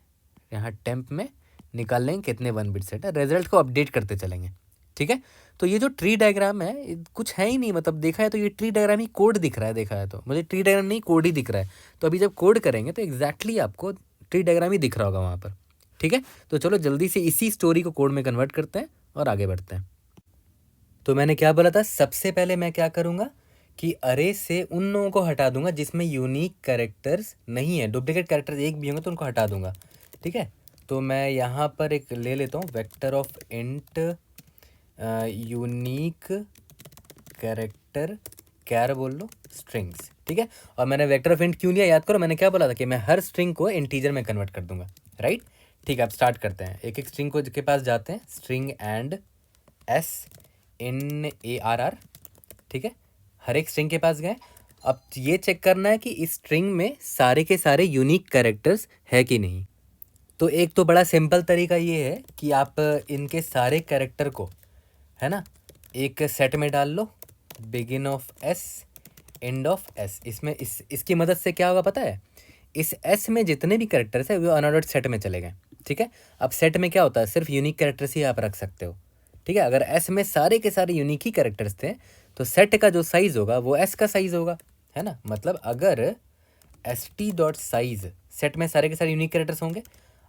यहाँ टेम्प में निकाल लेंगे कितने 1 बिट सेट है, रिजल्ट को अपडेट करते चलेंगे, ठीक है। तो ये जो ट्री डायग्राम है कुछ है ही नहीं, मतलब देखा है तो ये ट्री डायग्राम ही कोड दिख रहा है, देखा है तो मुझे ट्री डायग्राम नहीं कोड ही दिख रहा है। तो अभी जब कोड करेंगे तो एग्जैक्टली आपको ट्री डायग्राम ही दिख रहा होगा वहाँ पर, ठीक है। तो चलो जल्दी से इसी स्टोरी को कोड में कन्वर्ट करते हैं और आगे बढ़ते हैं। तो मैंने क्या बोला था, सबसे पहले मैं क्या करूँगा कि अरे से उन लोगों को हटा दूंगा जिसमें यूनिक कैरेक्टर्स नहीं है, डुप्लीकेट कैरेक्टर्स एक भी होंगे तो उनको हटा दूंगा, ठीक है। तो मैं यहाँ पर एक ले लेता हूँ vector of int unique character, char बोल लो स्ट्रिंग्स, ठीक है। और मैंने वेक्टर ऑफ इंट क्यों लिया, याद करो मैंने क्या बोला था कि मैं हर स्ट्रिंग को इंटीजर में कन्वर्ट कर दूंगा, राइट। ठीक है, अब स्टार्ट करते हैं, एक एक स्ट्रिंग को के पास जाते हैं, स्ट्रिंग एंड SINARR, ठीक है, हर एक स्ट्रिंग के पास गए। अब ये चेक करना है कि इस स्ट्रिंग में सारे के सारे यूनिक कैरेक्टर्स है कि नहीं। तो एक तो बड़ा सिंपल तरीका ये है कि आप इनके सारे कैरेक्टर को, है ना, एक सेट में डाल लो, begin of S end of S। इसमें इसकी मदद से क्या होगा पता है, इस S में जितने भी कैरेक्टर्स है वो अनऑर्डर्ड सेट में चले गए, ठीक है। अब सेट में क्या होता है, सिर्फ यूनिक कैरेक्टर्स ही आप रख सकते हो, ठीक है। अगर S में सारे के सारे यूनिक ही कैरेक्टर्स थे तो सेट का जो साइज़ होगा वो S का साइज़ होगा, है ना। मतलब अगर st.size सेट में सारे के सारे यूनिक कैरेक्टर्स होंगे,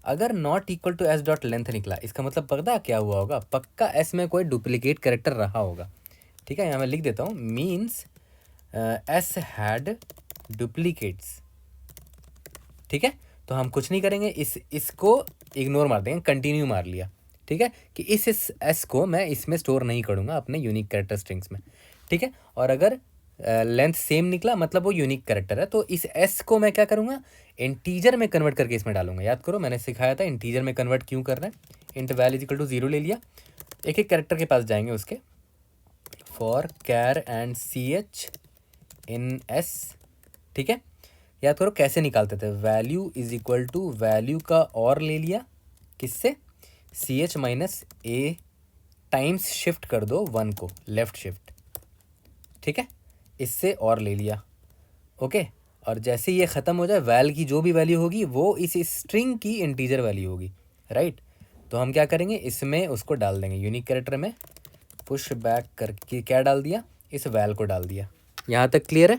अगर नॉट इक्वल टू s.length निकला, इसका मतलब पता क्या हुआ होगा, पक्का S में कोई डुप्लीकेट कैरेक्टर रहा होगा, ठीक है। यहाँ मैं लिख देता हूँ, मीन्स S हैड डुप्लीकेट्स, ठीक है। तो हम कुछ नहीं करेंगे, इसको इग्नोर मार देंगे, कंटिन्यू मार लिया, ठीक है, कि इस S को मैं इसमें स्टोर नहीं करूँगा अपने यूनिक कैरेक्टर स्ट्रिंग्स में, ठीक है। और अगर लेंथ सेम निकला मतलब वो यूनिक कैरेक्टर है, तो इस S को मैं क्या करूँगा, इंटीजर में कन्वर्ट करके इसमें डालूंगा। याद करो मैंने सिखाया था इंटीजर में कन्वर्ट क्यों करना है, इंट वैल इक्वल टू 0 ले लिया, एक एक कैरेक्टर के पास जाएंगे उसके, for char and CH in S, ठीक है। याद करो कैसे निकालते थे, value is equal to value का और ले लिया, किससे, CH - A टाइम्स शिफ्ट कर दो 1 को, लेफ़्ट शिफ्ट, ठीक है, इससे और ले लिया, ओके। और जैसे ये ख़त्म हो जाए, वैल की जो भी वैल्यू होगी वो इस स्ट्रिंग की इंटीजर वैल्यू होगी, राइट। तो हम क्या करेंगे, इसमें उसको डाल देंगे यूनिक कैरेक्टर में, पुश बैक करके क्या डाल दिया, इस वैल को डाल दिया। यहाँ तक क्लियर है?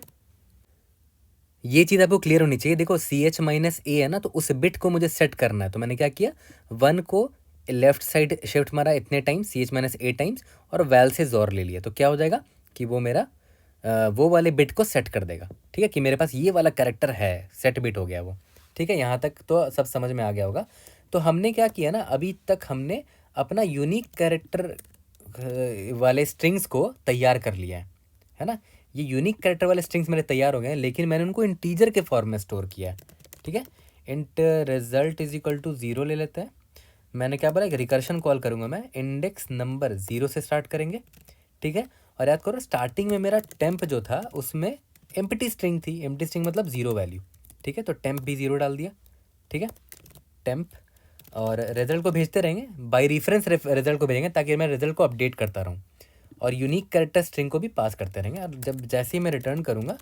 ये चीज़ आपको क्लियर होनी चाहिए। देखो CH माइनस ए है ना, तो उस बिट को मुझे सेट करना है, तो मैंने क्या किया, 1 को लेफ्ट साइड शिफ्ट मारा इतने टाइम्स, CH माइनस ए टाइम्स, और वैल से जोर ले लिया, तो क्या हो जाएगा कि वो मेरा वो वाले बिट को सेट कर देगा, ठीक है, कि मेरे पास ये वाला कैरेक्टर है, सेट बिट हो गया वो, ठीक है। यहाँ तक तो सब समझ में आ गया होगा। तो हमने क्या किया ना, अभी तक हमने अपना यूनिक कैरेक्टर वाले स्ट्रिंग्स को तैयार कर लिया है ना। ये यूनिक कैरेक्टर वाले स्ट्रिंग्स मेरे तैयार हो गए हैं, लेकिन मैंने उनको इंटीजर के फॉर्म में स्टोर किया है, ठीक है। Int result is equal to 0 ले लेते हैं। मैंने क्या बोला, एक रिकर्शन कॉल करूँगा मैं, इंडेक्स नंबर 0 से स्टार्ट करेंगे, ठीक है। और याद करो स्टार्टिंग में मेरा टेम्प जो था उसमें एम्प्टी स्ट्रिंग थी, एम्प्टी स्ट्रिंग मतलब 0 वैल्यू, ठीक है। तो टेम्प भी 0 डाल दिया, ठीक है, टेम्प। और रिजल्ट को भेजते रहेंगे, बाई रेफरेंस रिजल्ट को भेजेंगे, ताकि मैं रिजल्ट को अपडेट करता रहूँ, और यूनिक कैरेक्टर स्ट्रिंग को भी पास करते रहेंगे। और जब जैसे ही मैं रिटर्न करूँगा,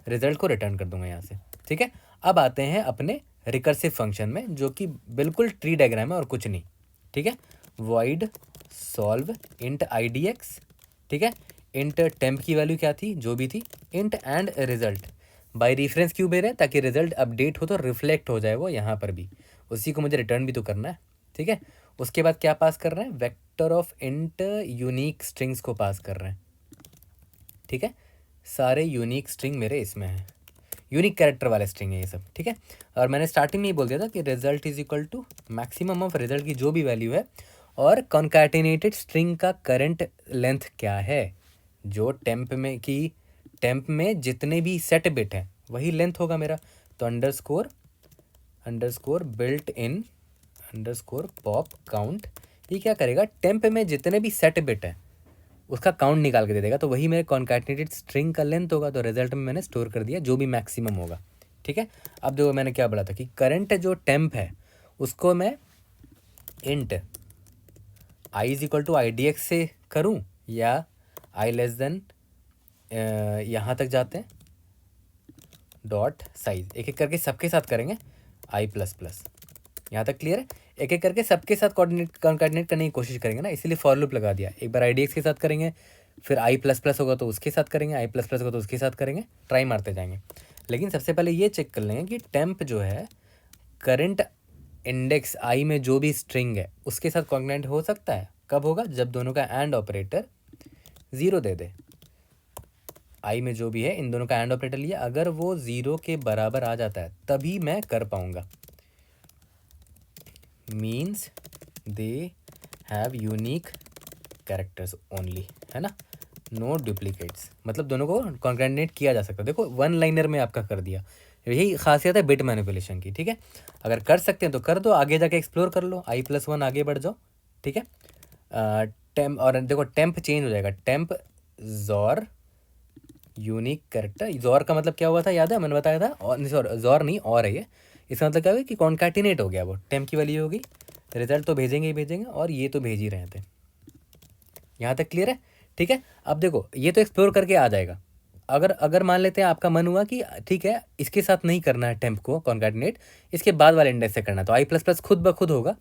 रिजल्ट को रिटर्न कर दूंगा यहाँ से, ठीक है। अब आते हैं अपने रिकर्सिव फंक्शन में, जो कि बिल्कुल ट्री डायग्राम है और कुछ नहीं, ठीक है। वॉइड सॉल्व इंट IDX, ठीक है। इंट टेम्प की वैल्यू क्या थी, जो भी थी, int and result. By reference क्यों भेज रहे हैं, ताकि रिजल्ट अपडेट हो तो रिफ्लेक्ट हो जाए वो यहाँ पर भी, उसी को मुझे रिटर्न भी तो करना है, ठीक है। उसके बाद क्या पास कर रहे हैं, vector of int unique strings को पास कर रहे हैं, ठीक है। सारे यूनिक स्ट्रिंग मेरे इसमें हैं, यूनिक कैरेक्टर वाले स्ट्रिंग है ये सब, ठीक है। और मैंने स्टार्टिंग में ही बोल दिया था कि result is equal to maximum of result की जो भी वैल्यू है, और कॉन्कैटिनेटेड स्ट्रिंग का करंट लेंथ क्या है, जो टेम्प में जितने भी सेट बिट हैं वही लेंथ होगा मेरा। तो underscore built in underscore pop count, ये क्या करेगा, टेम्प में जितने भी सेट बिट है उसका काउंट निकाल के दे देगा, तो वही मेरे कॉन्कैटिनेटेड स्ट्रिंग का लेंथ होगा। तो रिजल्ट में मैंने स्टोर कर दिया जो भी मैक्सिमम होगा, ठीक है। अब देखो मैंने क्या बोला था कि करंट जो टेम्प है उसको मैं int I is equal to IDX से करूँ, या I लेस देन, यहाँ तक जाते हैं, डॉट साइज, एक एक करके सबके साथ करेंगे, I प्लस प्लस। यहाँ तक क्लियर है? एक एक करके सबके साथ कॉन्कैटिनेट करने की कोशिश करेंगे ना, इसीलिए फॉर लूप लगा दिया। एक बार IDX के साथ करेंगे, फिर I प्लस प्लस होगा तो उसके साथ करेंगे, I प्लस प्लस होगा तो उसके साथ करेंगे, ट्राई मारते जाएंगे। लेकिन सबसे पहले ये चेक कर लेंगे कि टेम्प जो है करंट इंडेक्स I में जो भी स्ट्रिंग है उसके साथ कॉन्कैटिनेट हो सकता है। कब होगा, जब दोनों का and operator 0 they they. I में जो भी है इन दोनों का एंड ऑपरेटर लिया, अगर वो 0 के बराबर आ जाता है तभी मैं कर पाऊंगा। Means they have unique characters only, है ना, नो डुप्लीकेट्स, मतलब दोनों को कॉन्कैटिनेट किया जा सकता है। देखो वन लाइनर में आपका कर दिया, यही खासियत है बिट मैनिपुलेशन की, ठीक है। अगर कर सकते हैं तो कर दो, आगे जाके एक्सप्लोर कर लो, I+1 आगे बढ़ जाओ, ठीक है। टेम्प, और देखो टेम्प चेंज हो जाएगा, temp jaw unique character. Jaw का मतलब क्या हुआ था, याद है, मैंने बताया था, और सॉरी जॉर नहीं, और है ये, इसका मतलब क्या हुआ कि कॉन्कैटिनेट हो गया, वो टेम्प की वैल्यू होगी, रिजल्ट तो भेजेंगे ही भेजेंगे, और ये तो भेज ही रहे थे। यहाँ तक क्लियर है, ठीक है। अब देखो ये तो एक्सप्लोर करके आ जाएगा। अगर मान लेते हैं आपका मन हुआ कि ठीक है इसके साथ नहीं करना है टेम्प को कॉन्कैटिनेट, इसके बाद वाले इंडेक्स से करना, तो I++ खुद ब खुद होगा,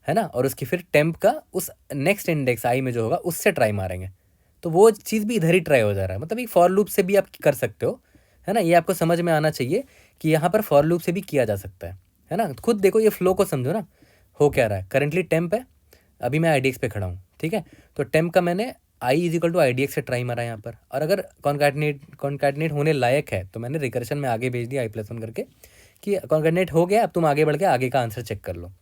है ना, और उसकी फिर टेम्प का उस नेक्स्ट इंडेक्स I में जो होगा उससे ट्राई मारेंगे, तो वो चीज़ भी इधर ही ट्राई हो जा रहा है। मतलब एक फॉर लूप से भी आप कर सकते हो, है ना, ये आपको समझ में आना चाहिए कि यहाँ पर फॉर लूप से भी किया जा सकता है ना। खुद देखो ये फ्लो को समझो ना, हो क्या रहा है, करेंटली टेम्प है, अभी मैं IDX पे खड़ा हूँ, ठीक है। तो टेम्प का मैंने I is equal to IDX से ट्राई मारा यहाँ पर, और अगर कॉन्कैटिनेट होने लायक है तो मैंने रिकर्शन में आगे भेज दिया I+1 करके कि कॉन्कैटिनेट हो गया, अब तुम आगे बढ़ के आगे का आंसर चेक कर लो।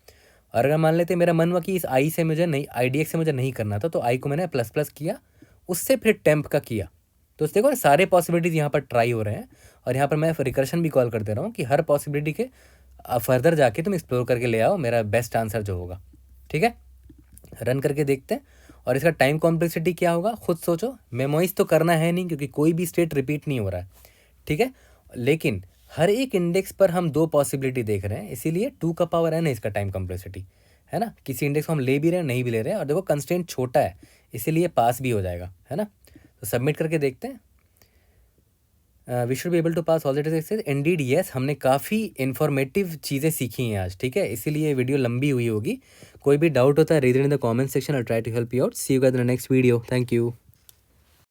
और अगर मान लेते मेरा मन हुआ कि इस I से मुझे नहीं, IDX से मुझे नहीं करना था, तो I को मैंने ++ किया, उससे फिर टेम्प का किया। तो देखो सारे पॉसिबिलिटीज़ यहाँ पर ट्राई हो रहे हैं, और यहाँ पर मैं रिकर्शन भी कॉल कर दे रहा हूँ कि हर पॉसिबिलिटी के फर्दर जाके तुम एक्सप्लोर करके ले आओ मेरा बेस्ट आंसर जो होगा, ठीक है। रन करके देखते हैं, और इसका टाइम कॉम्प्लेक्सिटी क्या होगा खुद सोचो। मेमोइज तो करना है नहीं क्योंकि कोई भी स्टेट रिपीट नहीं हो रहा है, ठीक है। लेकिन हर एक इंडेक्स पर हम 2 पॉसिबिलिटी देख रहे हैं, इसीलिए 2 का पावर n है इसका टाइम कॉम्प्लेक्सिटी, है ना। किसी इंडेक्स को हम ले भी रहे हैं नहीं भी ले रहे हैं, और देखो कंस्ट्रेंट छोटा है इसीलिए पास भी हो जाएगा, है ना। तो सबमिट करके देखते हैं। We should be able to pass all the test. Indeed yes, हमने काफ़ी इन्फॉर्मेटिव चीज़ें सीखी हैं आज, ठीक है, इसीलिए वीडियो लंबी हुई होगी। कोई भी डाउट होता है read in the comment section, I try to help you out. See you guys in the next video. Thank you.